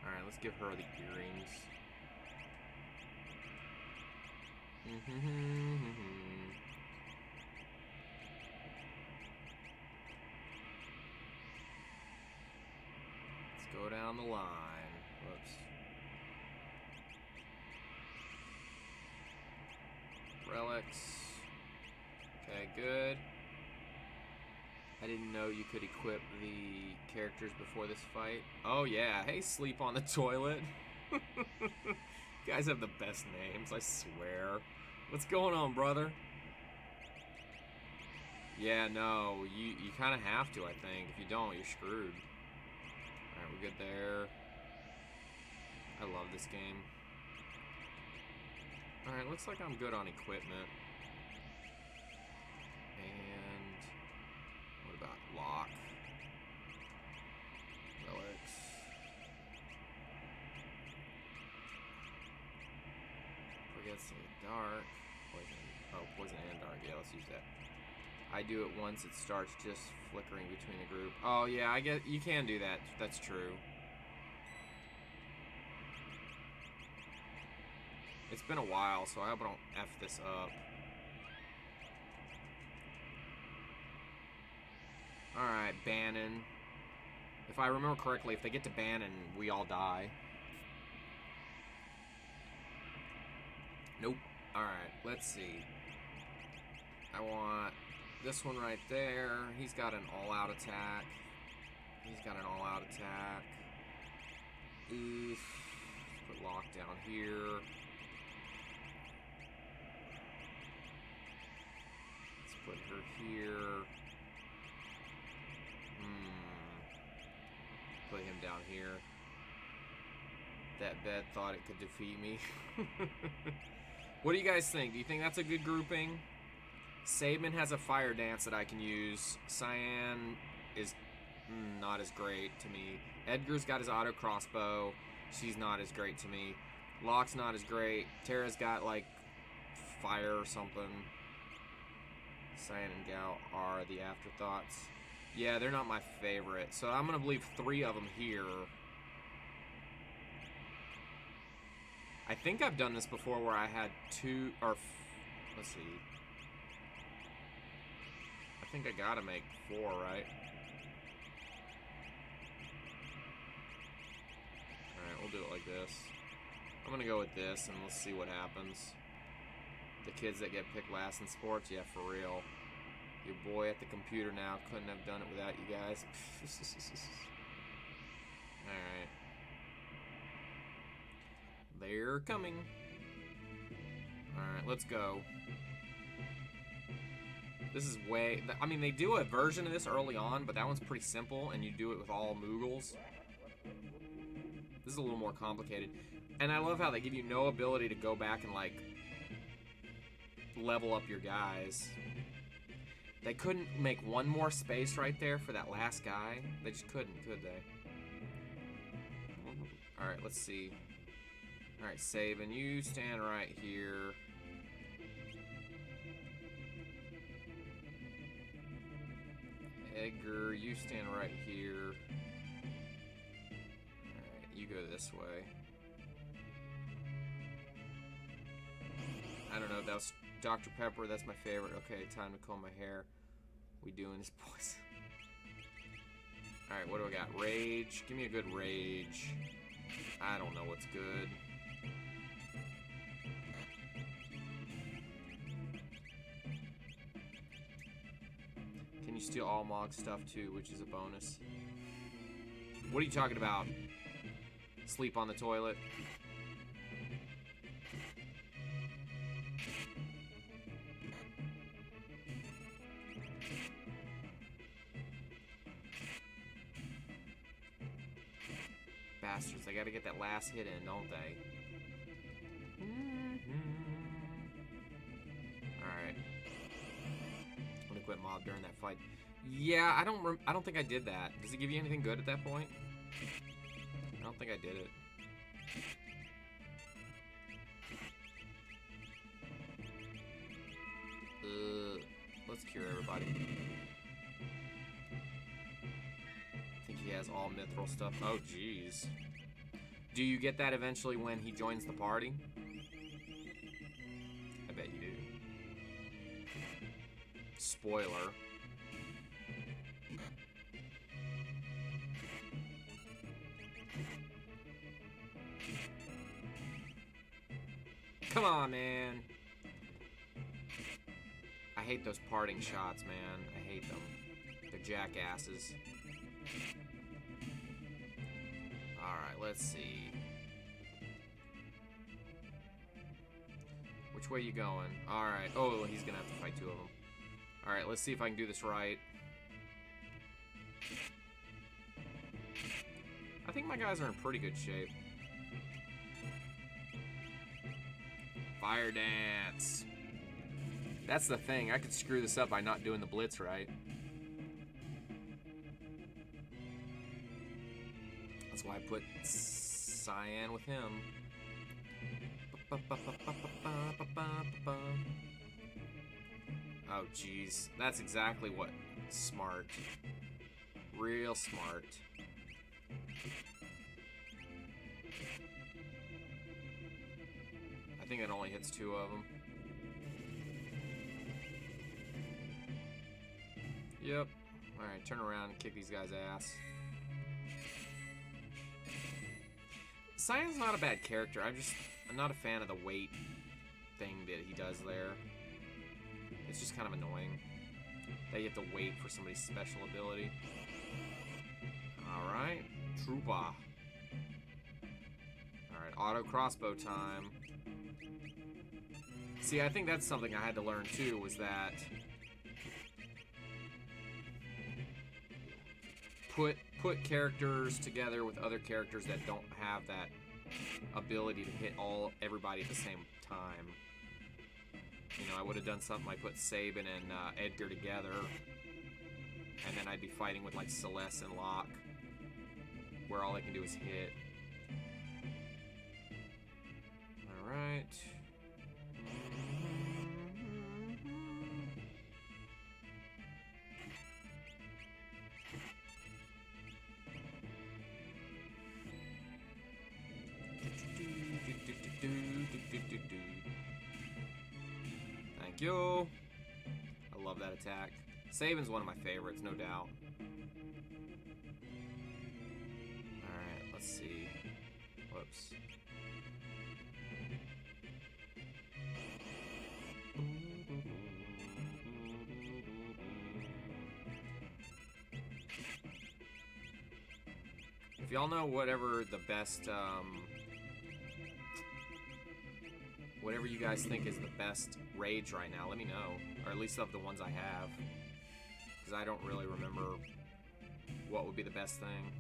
Alright, let's give her the earrings. Let's go down the line. Whoops. Relics. Okay, good. I didn't know you could equip the characters before this fight. Oh yeah, hey, sleep on the toilet. You guys have the best names, I swear. What's going on, brother? Yeah, no, you kind of have to, I think. If you don't, you're screwed. Alright, we're good there. I love this game. Alright, looks like I'm good on equipment. And what about lock? Relics. Forgets the dark. Poison. Oh, poison and dark. Yeah, let's use that. I do it once it starts just flickering between the group. Oh yeah, I guess you can do that. That's true. It's been a while, so I hope I don't F this up. Alright, Bannon. If I remember correctly, if they get to Bannon, we all die. Nope. Alright, let's see. I want this one right there. He's got an all-out attack. He's got an all-out attack. Oof. Let's put Lock down here. Let's put her here. Put him down here. That bed thought it could defeat me. What do you guys think? Do you think that's a good grouping? Saban has a fire dance that I can use. Cyan is not as great to me. Edgar's got his auto crossbow. She's not as great to me. Locke's not as great. Tara's got like fire or something. Cyan and Gao are the afterthoughts. Yeah, they're not my favorite. So I'm gonna leave 3 of them here. I think I've done this before where I had 2 or let's see. I think I gotta make 4, right? Alright, we'll do it like this. I'm gonna go with this and let's see what happens. The kids that get picked last in sports, yeah, for real. Your boy at the computer now, couldn't have done it without you guys. Alright. They're coming. Alright, let's go. This is way... I mean, they do a version of this early on, but that one's pretty simple, and you do it with all Moogles. This is a little more complicated. And I love how they give you no ability to go back and, like, level up your guys. They couldn't make one more space right there for that last guy. They just couldn't, could they? Alright, let's see. Alright, Saban, you stand right here. Edgar, you stand right here. Alright, you go this way. I don't know. That was Dr. Pepper. That's my favorite. Okay, time to comb my hair. We doing this, boys? Alright, what do I got? Rage. Give me a good rage. I don't know what's good. Can you steal all Mog stuff too, which is a bonus? What are you talking about? Sleep on the toilet? Bastards, they gotta get that last hit in, don't they? Alright. I'm gonna quit Mob during that fight. Yeah, I don't think I did that. Does it give you anything good at that point? I don't think I did it. Let's cure everybody. I think he has all mithril stuff. Oh, jeez. Do you get that eventually when he joins the party? I bet you do. Spoiler. Come on, man. I hate those parting shots, man. I hate them. They're jackasses. Alright, let's see. Which way you going? Alright. Oh, he's gonna have to fight two of them. Alright, let's see if I can do this right. I think my guys are in pretty good shape. Fire dance. That's the thing. I could screw this up by not doing the blitz right. That's why I put Cyan with him. Oh, jeez. That's exactly what... Smart. Real smart. I think it only hits two of them. Yep. Alright, turn around and kick these guys' ass. Cyan's not a bad character. I'm not a fan of the weight thing that he does there. It's just kind of annoying that you have to wait for somebody's special ability. Alright. Troopa. Alright, auto crossbow time. See, I think that's something I had to learn too, was that put characters together with other characters that don't have that ability to hit everybody at the same time. You know, I would have done something like put Sabin and Edgar together, and then I'd be fighting with like Celeste and Locke, where all I can do is hit. Alright. Thank you. I love that attack. Sabin's one of my favorites, no doubt. Alright, let's see. Whoops. If y'all know whatever the best, whatever you guys think is the best rage right now, let me know. Or at least of the ones I have. Because I don't really remember what would be the best thing.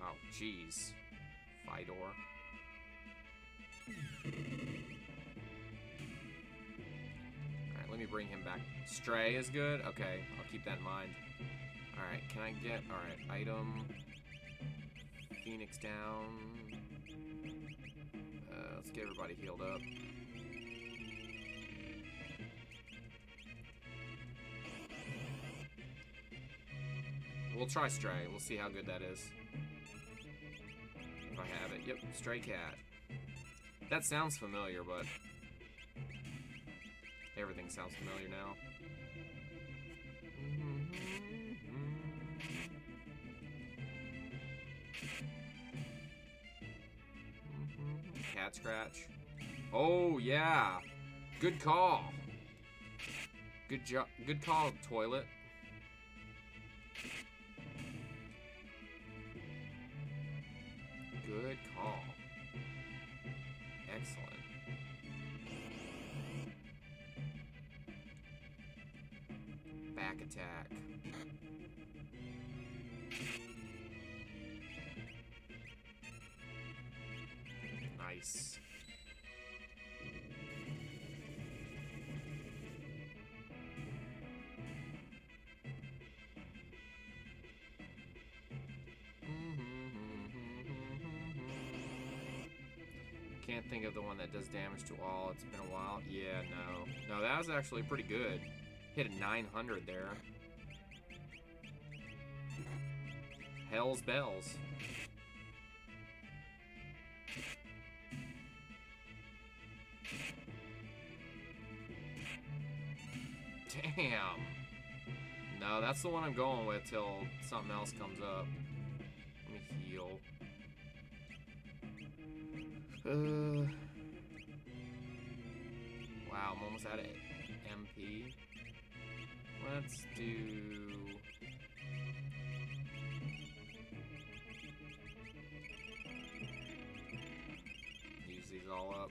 Oh, jeez. Fidor. Alright, let me bring him back. Stray is good? Okay, I'll keep that in mind. Alright, can I get... Alright, item... Phoenix down... let's get everybody healed up. We'll try Stray. We'll see how good that is. If I have it. Yep, Stray Cat. That sounds familiar, but everything sounds familiar now. Cat scratch. Oh, yeah. Good call. Good job. Good call, toilet. Good call. Excellent. Back attack. Nice. Can't think of the one that does damage to all. It's been a while. Yeah, no. No, that was actually pretty good. Hit a 900 there. Hell's bells. Damn. No, that's the one I'm going with till something else comes up. Let me heal. Wow, I'm almost out of MP. Let's do... use these all up.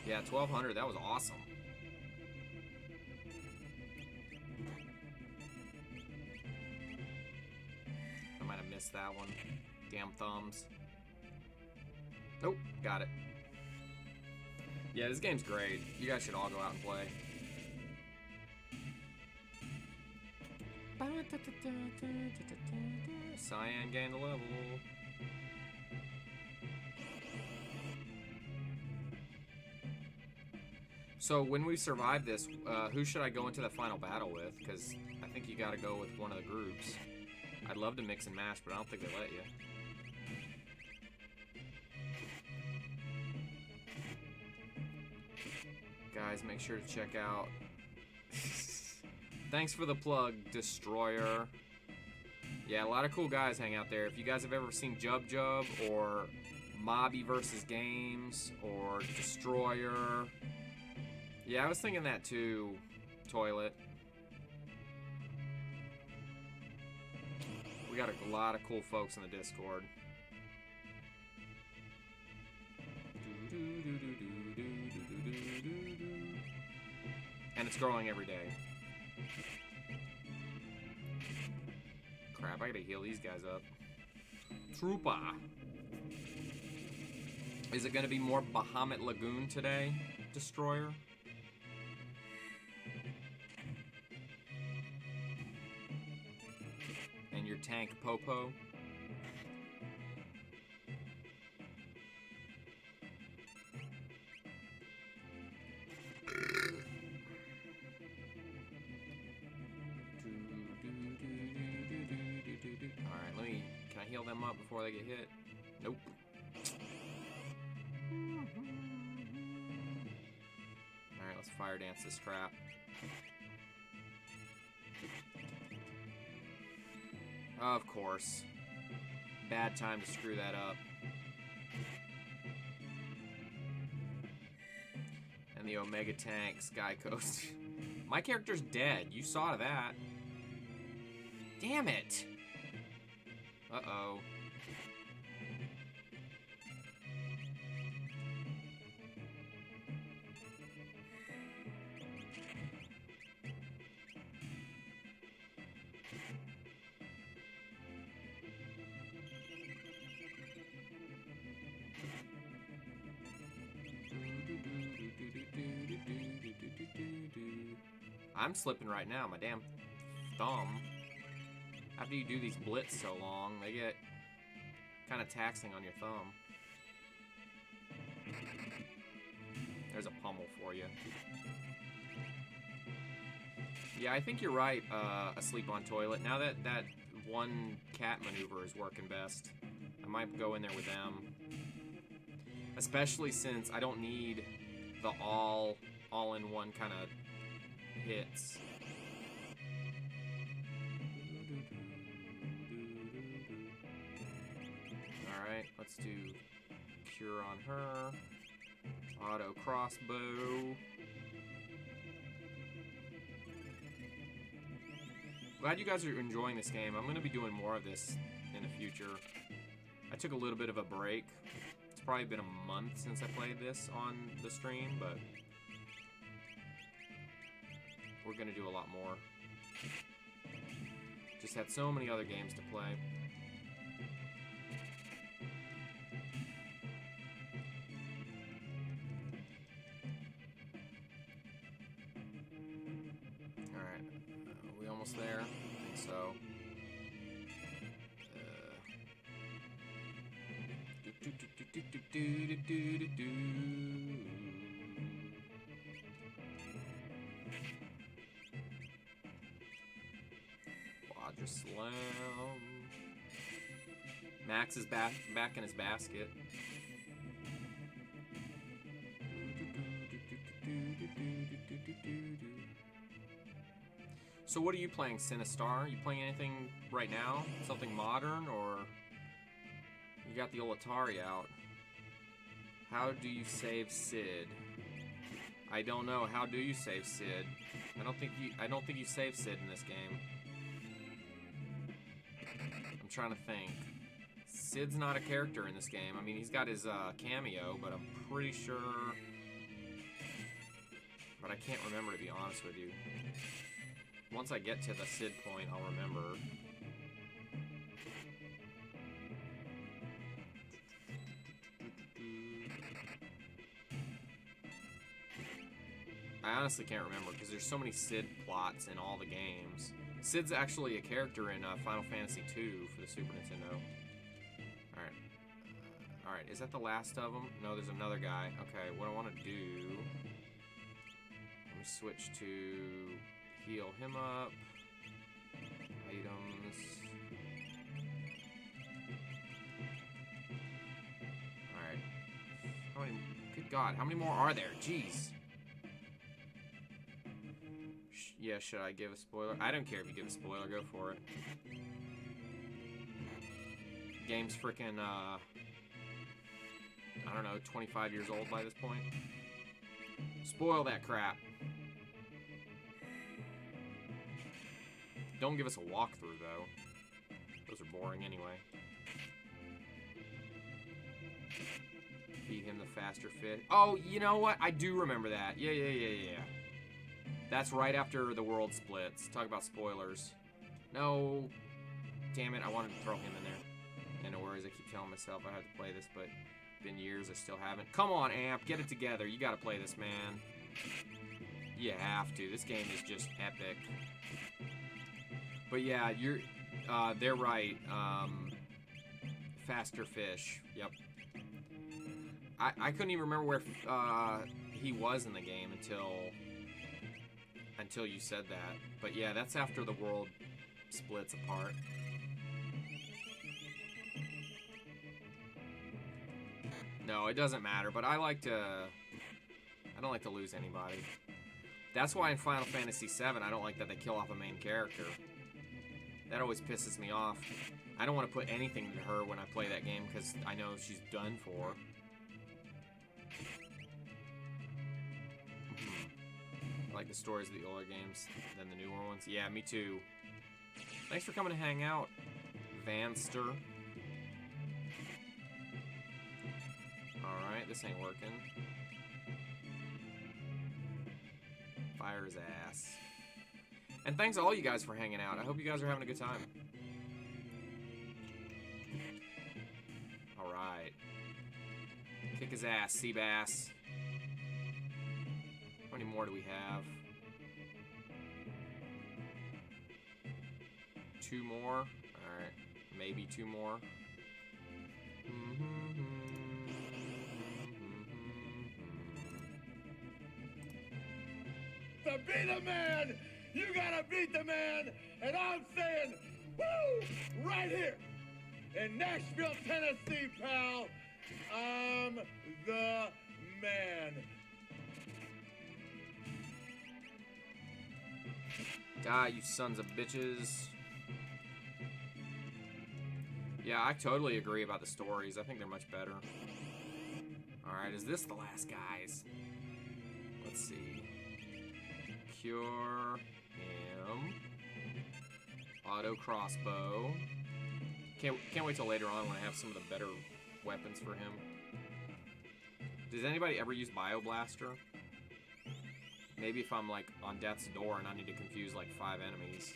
Yeah, 1200, that was awesome. I might have missed that one. Damn thumbs. Nope, got it. Yeah, this game's great. You guys should all go out and play. Cyan gained a level. So when we survive this, who should I go into the final battle with? Because I think you got to go with one of the groups. I'd love to mix and match, but I don't think they let you. Guys, make sure to check out. Thanks for the plug, Destroyer. Yeah, a lot of cool guys hang out there. If you guys have ever seen Jub Jub or Mobby vs. Games or Destroyer. Yeah, I was thinking that too, Toilet. We got a lot of cool folks in the Discord. And it's growing every day. Crap, I gotta heal these guys up. Troopa. Is it gonna be more Bahamut Lagoon today, Destroyer? And your tank Popo? Alright, can I heal them up before they get hit? Nope. Alright, let's fire dance this crap. Of course. Bad time to screw that up. And the Omega Tank Skycoaster. My character's dead. You saw that. Damn it. Uh-oh. I'm slipping right now, my damn thumb. After you do these blitz so long, they get kind of taxing on your thumb. There's a pummel for you. Yeah, I think you're right, Asleep on Toilet. Now that one cat maneuver is working best, I might go in there with them. Especially since I don't need the all-in-one kind of hits. Alright, let's do Cure on her. Auto crossbow. Glad you guys are enjoying this game. I'm going to be doing more of this in the future. I took a little bit of a break. It's probably been a month since I played this on the stream, but we're going to do a lot more. Just had so many other games to play. Alright, are we almost there? I think so. Quadra Slam. Max is back in his basket. So what are you playing, Sinistar? Are you playing anything right now? Something modern, or you got the old Atari out? How do you save Sid? I don't know. How do you save Sid? I don't think you save Sid in this game. I'm trying to think. Sid's not a character in this game. I mean, he's got his cameo, but I'm pretty sure. But I can't remember, to be honest with you. Once I get to the Sid point, I'll remember. I honestly can't remember because there's so many Sid plots in all the games. Sid's actually a character in Final Fantasy II for the Super Nintendo. Alright. Alright, is that the last of them? No, there's another guy. Okay, what I want to do... Let me switch to... Heal him up. Items. Alright. How many... Good God, how many more are there? Jeez. Yeah, should I give a spoiler? I don't care if you give a spoiler. Go for it. Game's freaking, I don't know, 25 years old by this point. Spoil that crap. Don't give us a walkthrough, though. Those are boring anyway. Feed him the faster fish. Oh, you know what? I do remember that. Yeah. That's right after the world splits. Talk about spoilers. No. Damn it, I wanted to throw him in there. And no worries, I keep telling myself I have to play this, but been years, I still haven't. Come on, Amp, get it together. You gotta play this, man. You have to. This game is just epic. But yeah, they're right. Faster fish. Yep. I couldn't even remember where he was in the game until you said that. But yeah, that's after the world splits apart. No, it doesn't matter, but I don't like to lose anybody. That's why in Final Fantasy VII, I don't like that they kill off a main character. That always pisses me off. I don't want to put anything to her when I play that game because I know she's done for. I like the stories of the older games than the newer ones. Yeah, me too. Thanks for coming to hang out, Vanster. Alright, this ain't working. Fire his ass. And thanks to all you guys for hanging out. I hope you guys are having a good time. Alright. Kick his ass, Seabass. How many more do we have? 2 more? Alright. Maybe 2 more. To be the man, you gotta beat the man, and I'm saying, woo, right here in Nashville, Tennessee, pal. I'm the man. Die, you sons of bitches. Yeah, I totally agree about the stories. I think they're much better. Alright, is this the last guys? Let's see. Cure him. Auto crossbow. Can't wait till later on when I have some of the better weapons for him. Does anybody ever use Bioblaster? Maybe if I'm like on death's door and I need to confuse like 5 enemies.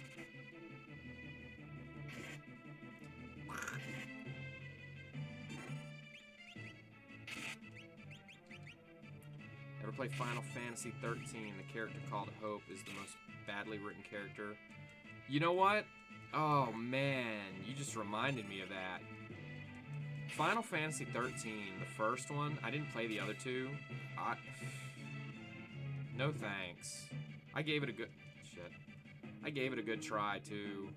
Ever play Final Fantasy 13? The character called Hope is the most badly written character. You know what? Oh man, you just reminded me of that. Final Fantasy 13, the first one, I didn't play the other two. No thanks. I gave it a good... Shit. I gave it a good try, too.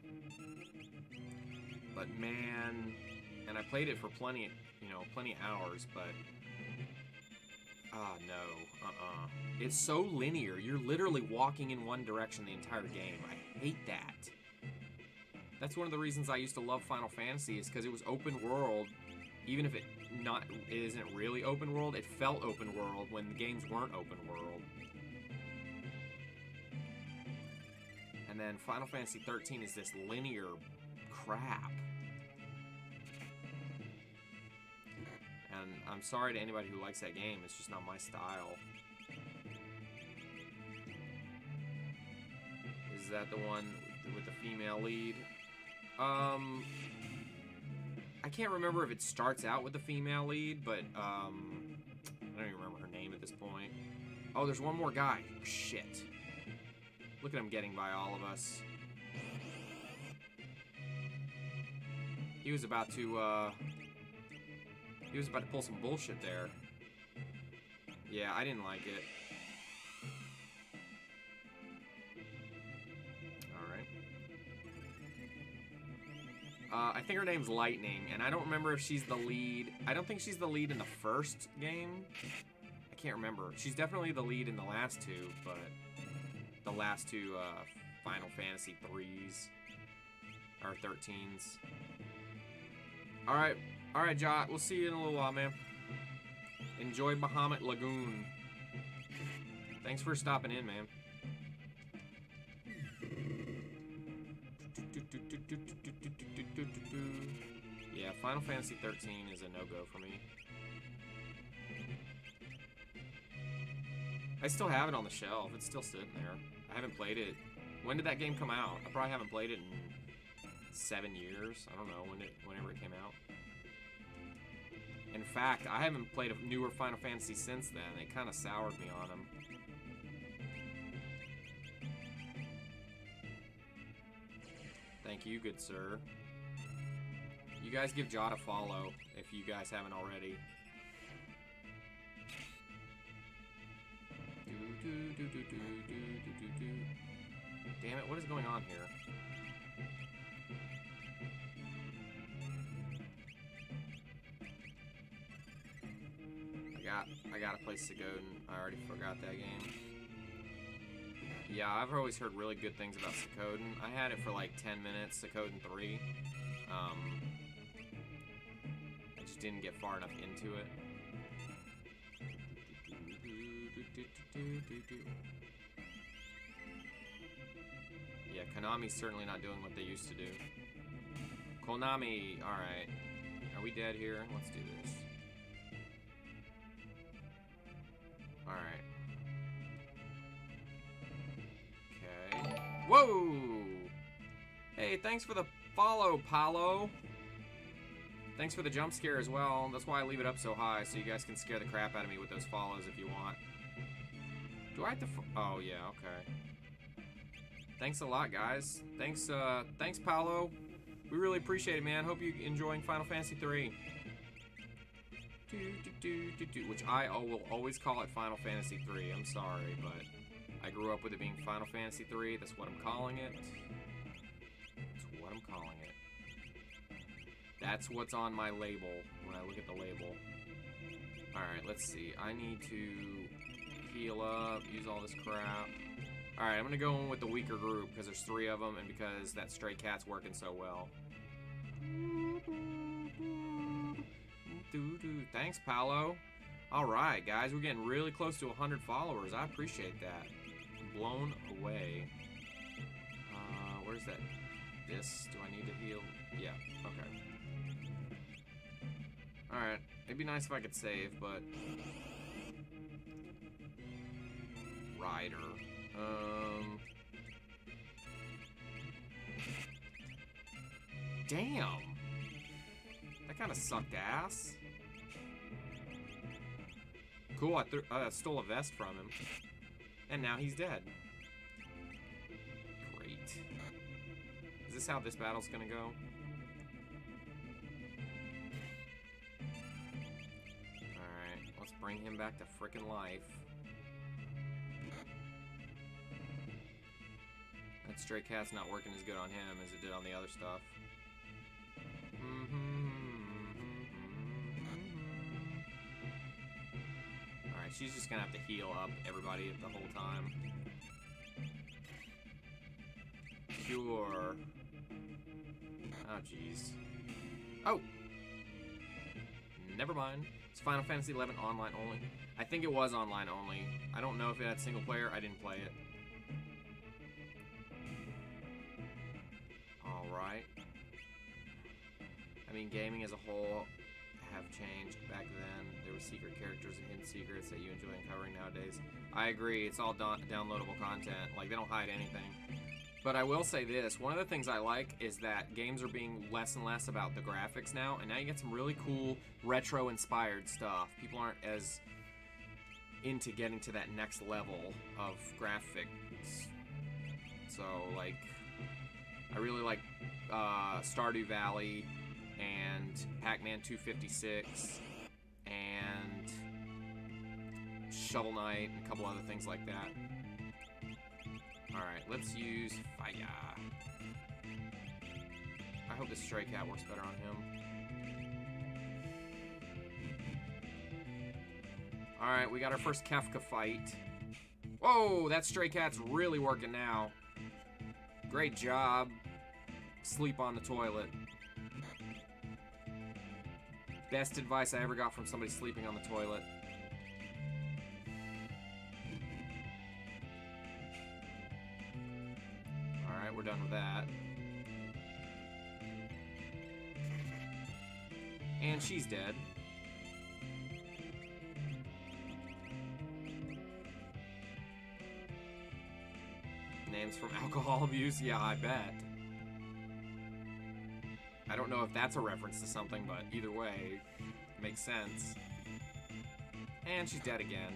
But, man... And I played it for plenty hours, but... Oh, no. It's so linear. You're literally walking in one direction the entire game. I hate that. That's one of the reasons I used to love Final Fantasy, is because it was open world. Even if it isn't really open world, it felt open world when the games weren't open world. And then Final Fantasy 13 is this linear crap. And I'm sorry to anybody who likes that game, it's just not my style. Is that the one with the female lead? I can't remember if it starts out with the female lead, but I don't even remember her name at this point. Oh, there's one more guy. Shit. Look at him getting by all of us. He was about to pull some bullshit there. Yeah, I didn't like it. Alright. I think her name's Lightning, and I don't remember if she's the lead. I don't think she's the lead in the first game. I can't remember. She's definitely the lead in the last two, but... The last two Final Fantasy 3s. Or 13s. Alright, Jot. We'll see you in a little while, man. Enjoy Bahamut Lagoon. Thanks for stopping in, man. Yeah, Final Fantasy 13 is a no-go for me. I still have it on the shelf. It's still sitting there. I haven't played it. When did that game come out? I probably haven't played it in 7 years. I don't know, whenever it came out. In fact, I haven't played a newer Final Fantasy since then. It kind of soured me on them. Thank you, good sir. You guys give Jot a follow if you guys haven't already. Damn it, what is going on here? I got a place to go, and I already forgot that game. Yeah, I've always heard really good things about Suikoden. I had it for like 10 minutes, Suikoden 3. I just didn't get far enough into it. Yeah, Konami's certainly not doing what they used to do. Konami, alright. Are we dead here? Let's do this. Alright. Okay. Whoa! Hey, thanks for the follow, Paolo. Thanks for the jump scare as well. That's why I leave it up so high, so you guys can scare the crap out of me with those follows if you want. Do I have to... Oh, yeah, okay. Thanks a lot, guys. Thanks, Paolo. We really appreciate it, man. Hope you're enjoying Final Fantasy 3. Which I will always call it Final Fantasy 3. I'm sorry, but I grew up with it being Final Fantasy 3. That's what I'm calling it. That's what I'm calling it. That's what's on my label when I look at the label. Alright, let's see. I need to heal up, use all this crap. Alright, I'm gonna go in with the weaker group because there's 3 of them and because that stray cat's working so well. Thanks, Paolo. Alright, guys, we're getting really close to 100 followers. I appreciate that. I'm blown away. Where's that? This? Do I need to heal? Yeah, okay. Alright, it'd be nice if I could save, but... Rider. Damn! That kind of sucked ass. Cool, I stole a vest from him. And now he's dead. Great. Is this how this battle's gonna go? Alright, let's bring him back to frickin' life. That stray cat's not working as good on him as it did on the other stuff. Alright, she's just gonna have to heal up everybody the whole time. Sure. Oh, jeez. Oh! Never mind. It's Final Fantasy XI online only. I think it was online only. I don't know if it had single player. I didn't play it. Alright. I mean, gaming as a whole have changed. Back then, there were secret characters and hidden secrets that you enjoy uncovering nowadays. I agree. It's all downloadable content. Like, they don't hide anything. But I will say this, one of the things I like is that games are being less and less about the graphics now, and now you get some really cool retro-inspired stuff. People aren't as into getting to that next level of graphics. So, like, I really like Stardew Valley and Pac-Man 256 and Shovel Knight and a couple other things like that. Alright, let's use fire. I hope this stray cat works better on him. Alright, we got our first Kefka fight. Whoa, that stray cat's really working now. Great job. Sleep on the toilet. Best advice I ever got from somebody sleeping on the toilet. Alright, we're done with that. And she's dead. Names from alcohol abuse? Yeah, I bet. I don't know if that's a reference to something, but either way, it makes sense. And she's dead again.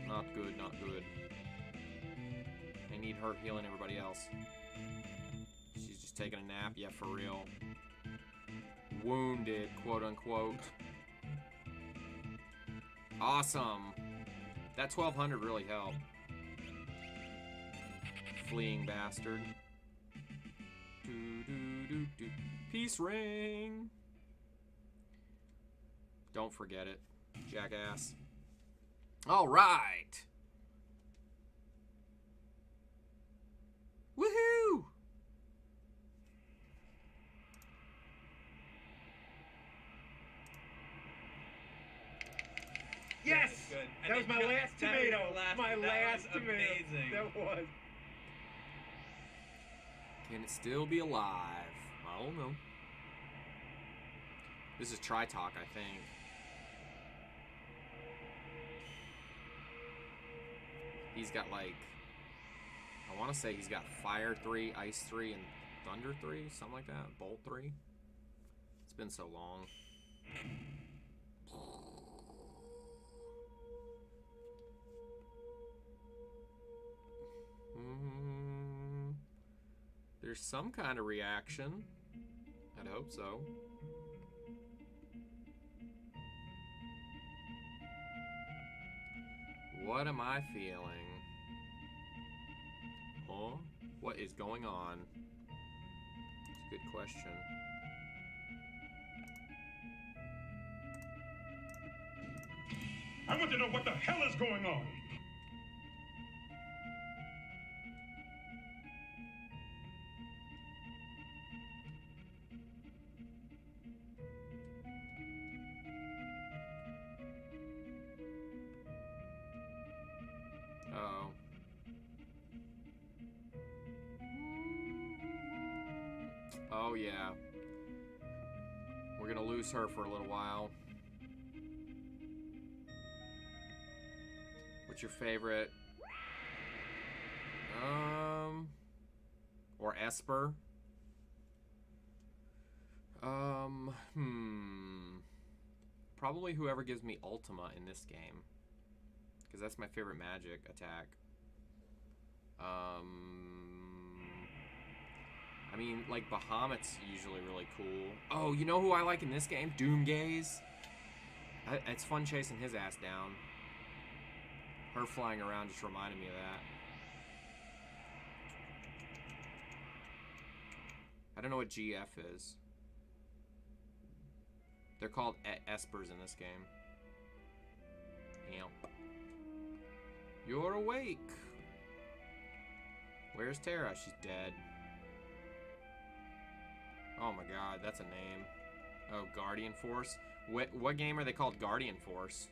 Not good, not good. I need her healing everybody else. She's just taking a nap, yeah, for real. Wounded, quote unquote. Awesome. That 1200 really helped. Fleeing bastard. Peace ring. Don't forget it, jackass. All right. Woohoo! Yes! That was my last tomato. My last tomato. Amazing. That was. Can it still be alive? I don't know. This is Tri-Talk, I think. He's got like, I want to say he's got Fire 3, Ice 3, and Thunder 3, something like that. Bolt 3. It's been so long. There's some kind of reaction. I'd hope so. What am I feeling? Huh? What is going on? It's a good question. I want to know what the hell is going on. Oh. Oh, yeah. We're gonna lose her for a little while. What's your favorite? Or Esper? Probably whoever gives me Ultima in this game. Because that's my favorite magic attack. I mean, like, Bahamut's usually really cool. Oh, you know who I like in this game? Doomgaze. It's fun chasing his ass down. Her flying around just reminded me of that. I don't know what GF is. They're called Espers in this game. Yep. You're awake. Where's Terra? She's dead. Oh my god, that's a name. Oh, Guardian Force. What game are they called Guardian Force?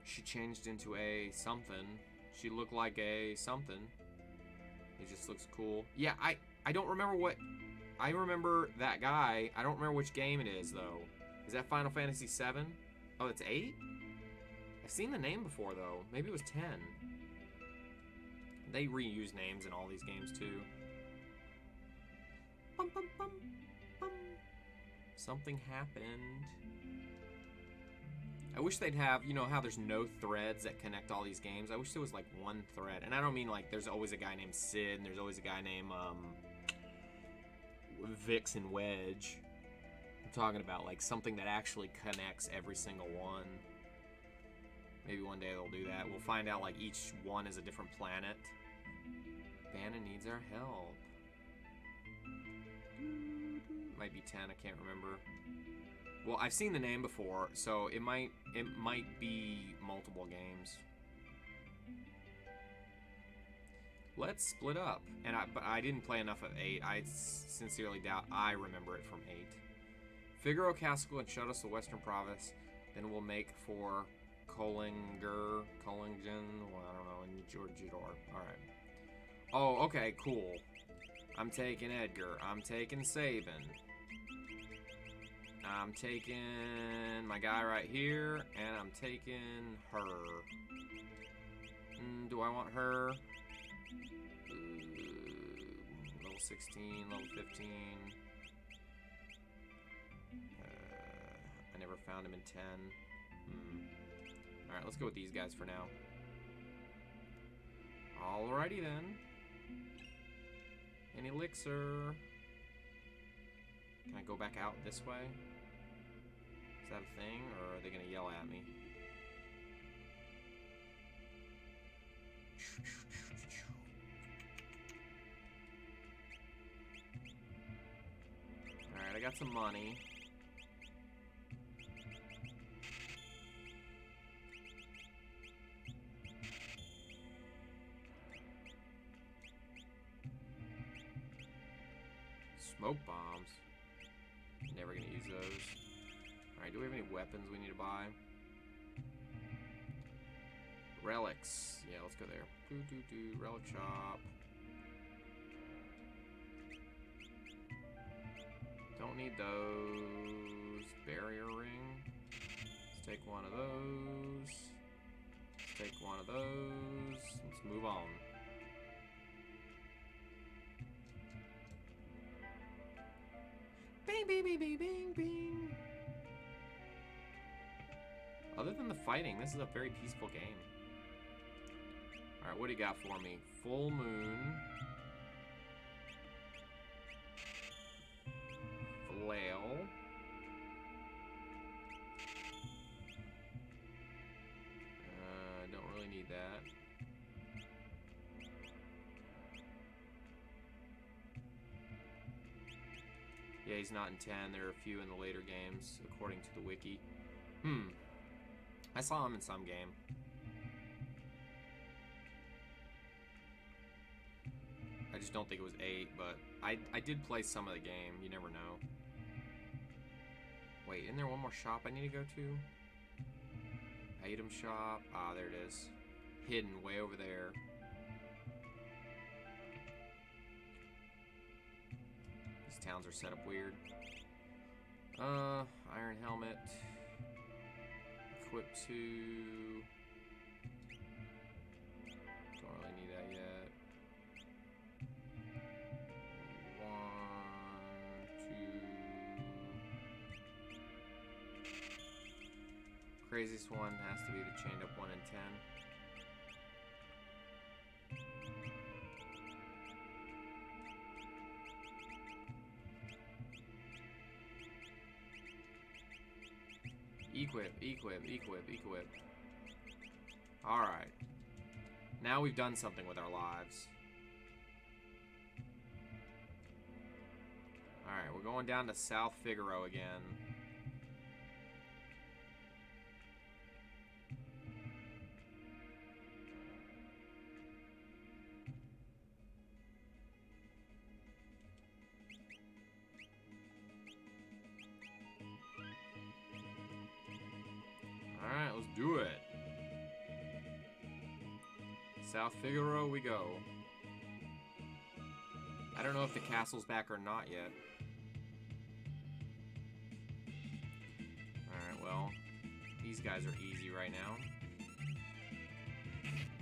She changed into a something. She looked like a something. It just looks cool. Yeah, I don't remember what... I remember that guy. I don't remember which game it is, though. Is that Final Fantasy VII? Oh, it's 8? I've seen the name before, though. Maybe it was 10. They reuse names in all these games, too. Bum, bum, bum, bum. Something happened. I wish they'd have, you know how there's no threads that connect all these games? I wish there was, like, one thread. And I don't mean, like, there's always a guy named Sid, and there's always a guy named, Vix and Wedge. I'm talking about, like, something that actually connects every single one. Maybe one day they'll do that. We'll find out, like, each one is a different planet. Vanna needs our help. Might be 10, I can't remember. Well, I've seen the name before, so it might be multiple games. Let's split up. But I didn't play enough of 8. I sincerely doubt I remember it from 8. Figaro Castle and shut us the Western Province. Then we'll make for Collingen, well, I don't know, in Georgiador. Alright. Oh, okay, cool. I'm taking Edgar. I'm taking Sabin. I'm taking my guy right here, and I'm taking her. Do I want her? Level 16, level 15. I never found him in 10. Alright, let's go with these guys for now. Alrighty then. An elixir. Can I go back out this way? Is that a thing, or are they gonna yell at me? Alright, I got some money. Smoke bombs. Never gonna use those. Alright, do we have any weapons we need to buy? Relics. Yeah, let's go there. Relic shop. Don't need those. Barrier ring. Let's take one of those. Let's take one of those. Let's move on. Bing, bing, bing, bing, bing, bing. Other than the fighting, this is a very peaceful game. Alright, what do you got for me? Full moon. Flail. Don't really need that. Yeah, he's not in 10. There are a few in the later games, according to the wiki. I saw him in some game. I just don't think it was 8, but I did play some of the game. You never know. Wait, isn't there one more shop I need to go to? Item shop. Ah, there it is. Hidden way over there. These towns are set up weird. Iron helmet. Equip 2. Don't really need that yet. 1, 2. Craziest one has to be the chained up 1 in 10. Equip, equip, equip, equip. Alright. Now we've done something with our lives. Alright, we're going down to South Figaro again. Alright, let's do it. South Figaro we go. I don't know if the castle's back or not yet. Alright, well, these guys are easy right now.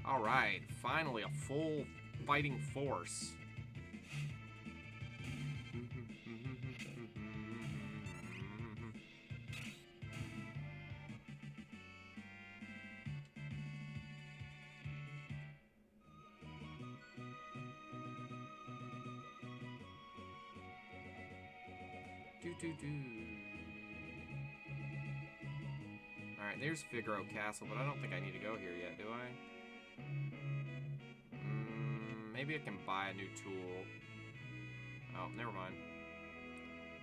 Alright, finally a full fighting force. Alright, there's Figaro Castle, but I don't think I need to go here yet, do I? Maybe I can buy a new tool. Oh, never mind.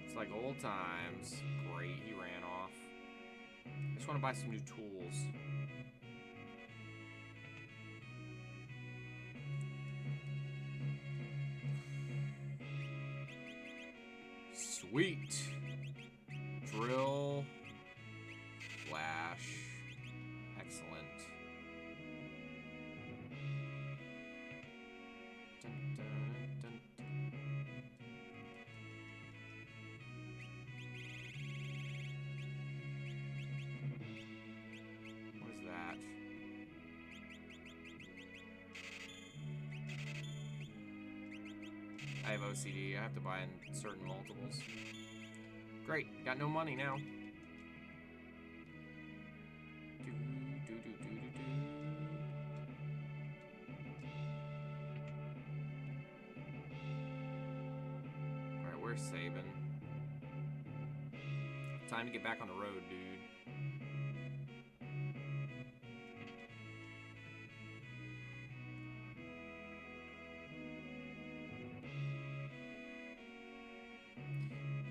It's like old times. Great, he ran off. I just want to buy some new tools. Sweet. Drill. Flash. Excellent. Dun, dun, dun, dun. What is that? I have OCD. I have to buy in certain multiples. Great. Got no money now. Alright, where's Sabin? Time to get back on the road, dude.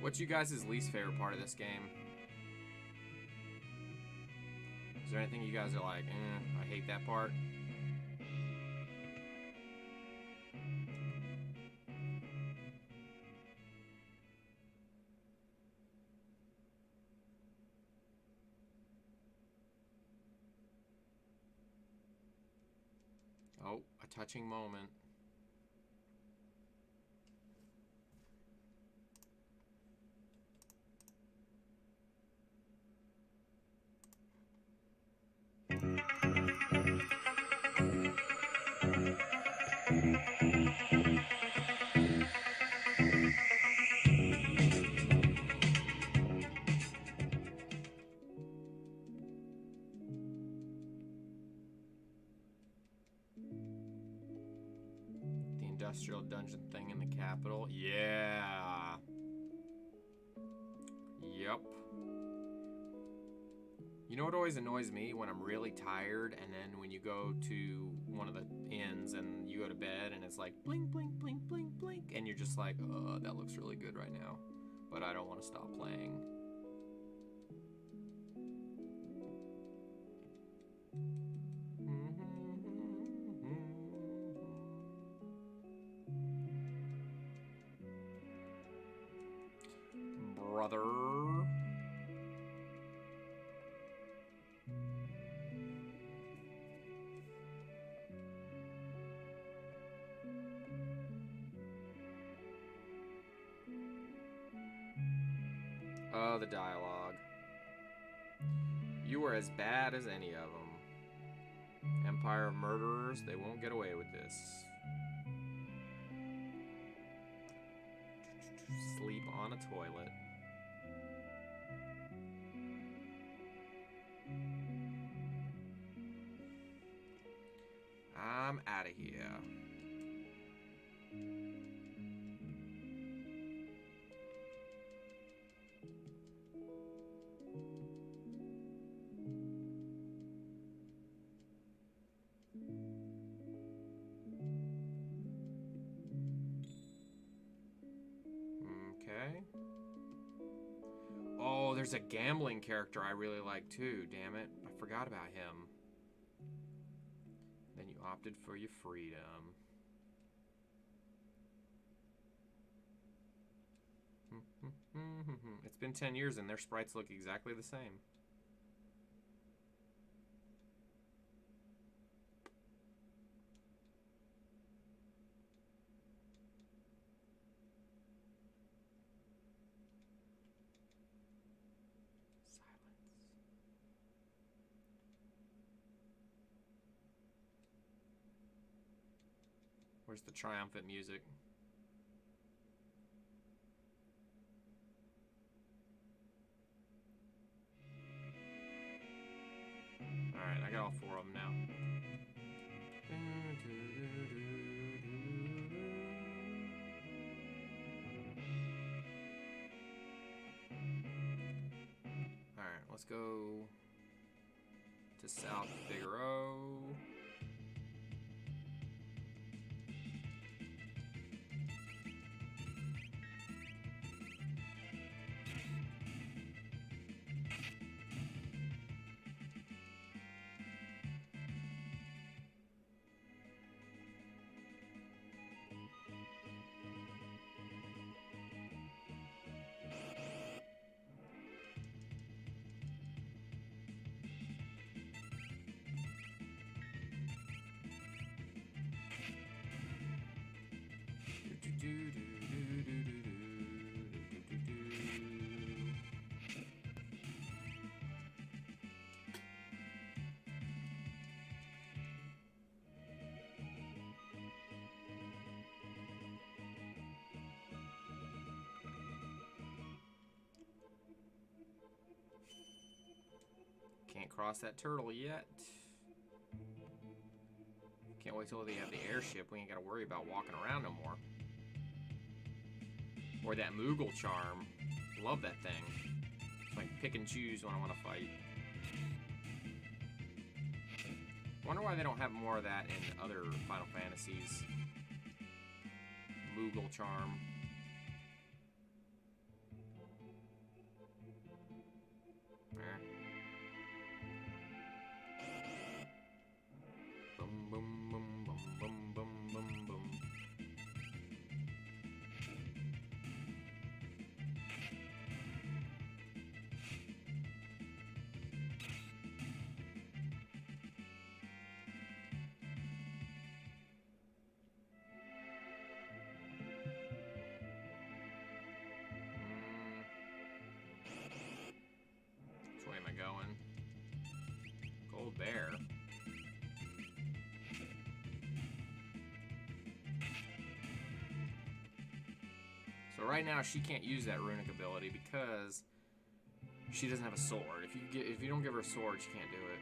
What's you guys' least favorite part of this game? Is there anything you guys are like, I hate that part? Oh, a touching moment. Industrial dungeon thing in the capital. Yeah. Yep. You know what always annoys me? When I'm really tired and then when you go to one of the inns and you go to bed and it's like blink, blink, blink, blink, blink, and you're just like, oh, that looks really good right now, but I don't want to stop playing. Brother. Oh, the dialogue. You were as bad as any of them. Empire of murderers, they won't get away with this. Sleep on a toilet. I'm out of here. Okay. Oh, there's a gambling character I really like too, damn it. I forgot about him. Then you opted for your freedom. It's been 10 years and their sprites look exactly the same. Where's the triumphant music? Alright, I got all 4 of them now. Alright, let's go to South Figaro. Can't cross that turtle yet. Can't wait till they have the airship. We ain't gotta worry about walking around no more. Or that Moogle charm. Love that thing. So I can pick and choose when I want to fight. Wonder why they don't have more of that in other Final Fantasies. Moogle charm. Boom, boom, boom, boom, boom, boom, boom, boom. Which way am I going? Gold bear. So right now she can't use that runic ability because she doesn't have a sword. If you don't give her a sword, she can't do it.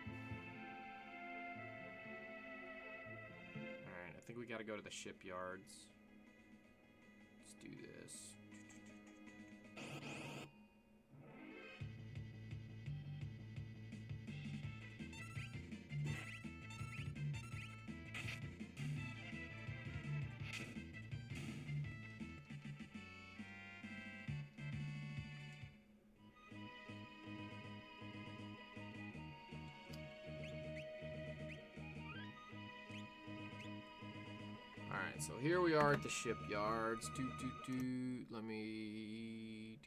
All right, I think we got to go to the shipyards. Let's do this. Alright, so here we are at the shipyards. Let me...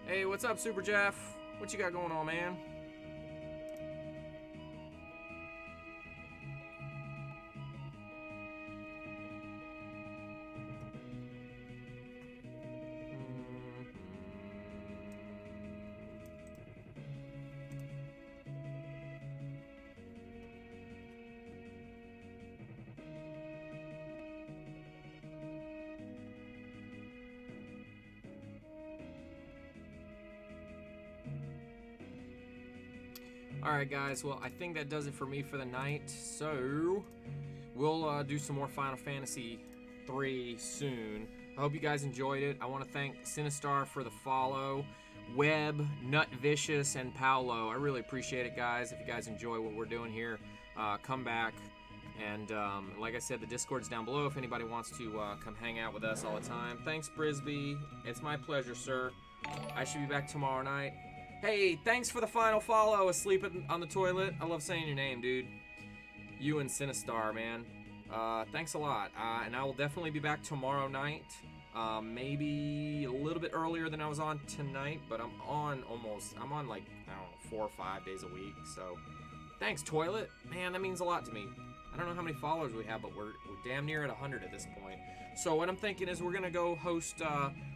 Hey, what's up, Super Jeff? What you got going on, man? Alright guys, well I think that does it for me for the night, so we'll do some more Final Fantasy 3 soon. I hope you guys enjoyed it. I want to thank Sinistar for the follow, Webb, Nutvicious, and Paolo. I really appreciate it, guys. If you guys enjoy what we're doing here, come back. And like I said, the Discord's down below if anybody wants to come hang out with us all the time. Thanks, Brisby. It's my pleasure, sir. I should be back tomorrow night. Hey, thanks for the final follow, Asleep on the Toilet. I love saying your name, dude. You and Sinistar, man. Thanks a lot. And I will definitely be back tomorrow night. Maybe a little bit earlier than I was on tonight, but I'm on like, I don't know, 4 or 5 days a week. So thanks, Toilet. Man, that means a lot to me. I don't know how many followers we have, but we're damn near at 100 at this point. So what I'm thinking is we're gonna go host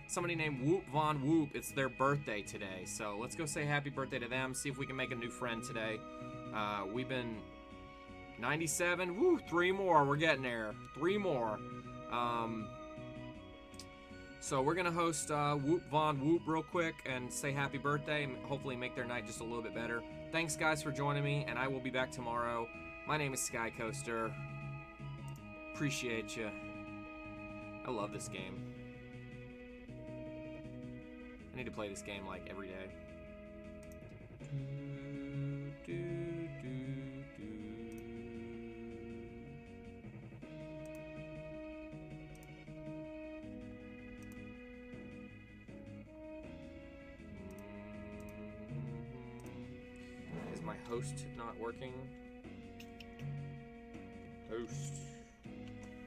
somebody named Whoop Von Whoop. It's their birthday today, so let's go say happy birthday to them. See if we can make a new friend today. We've been 97. Woo, 3 more. We're getting there. 3 more. So we're gonna host Whoop Von Whoop real quick and say happy birthday and hopefully make their night just a little bit better. Thanks guys for joining me, and I will be back tomorrow. My name is Skycoaster. Appreciate you. I love this game. I need to play this game like every day. Is my host not working? Host.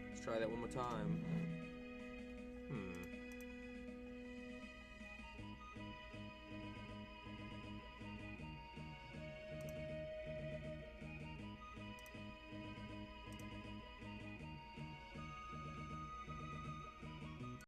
Let's try that one more time.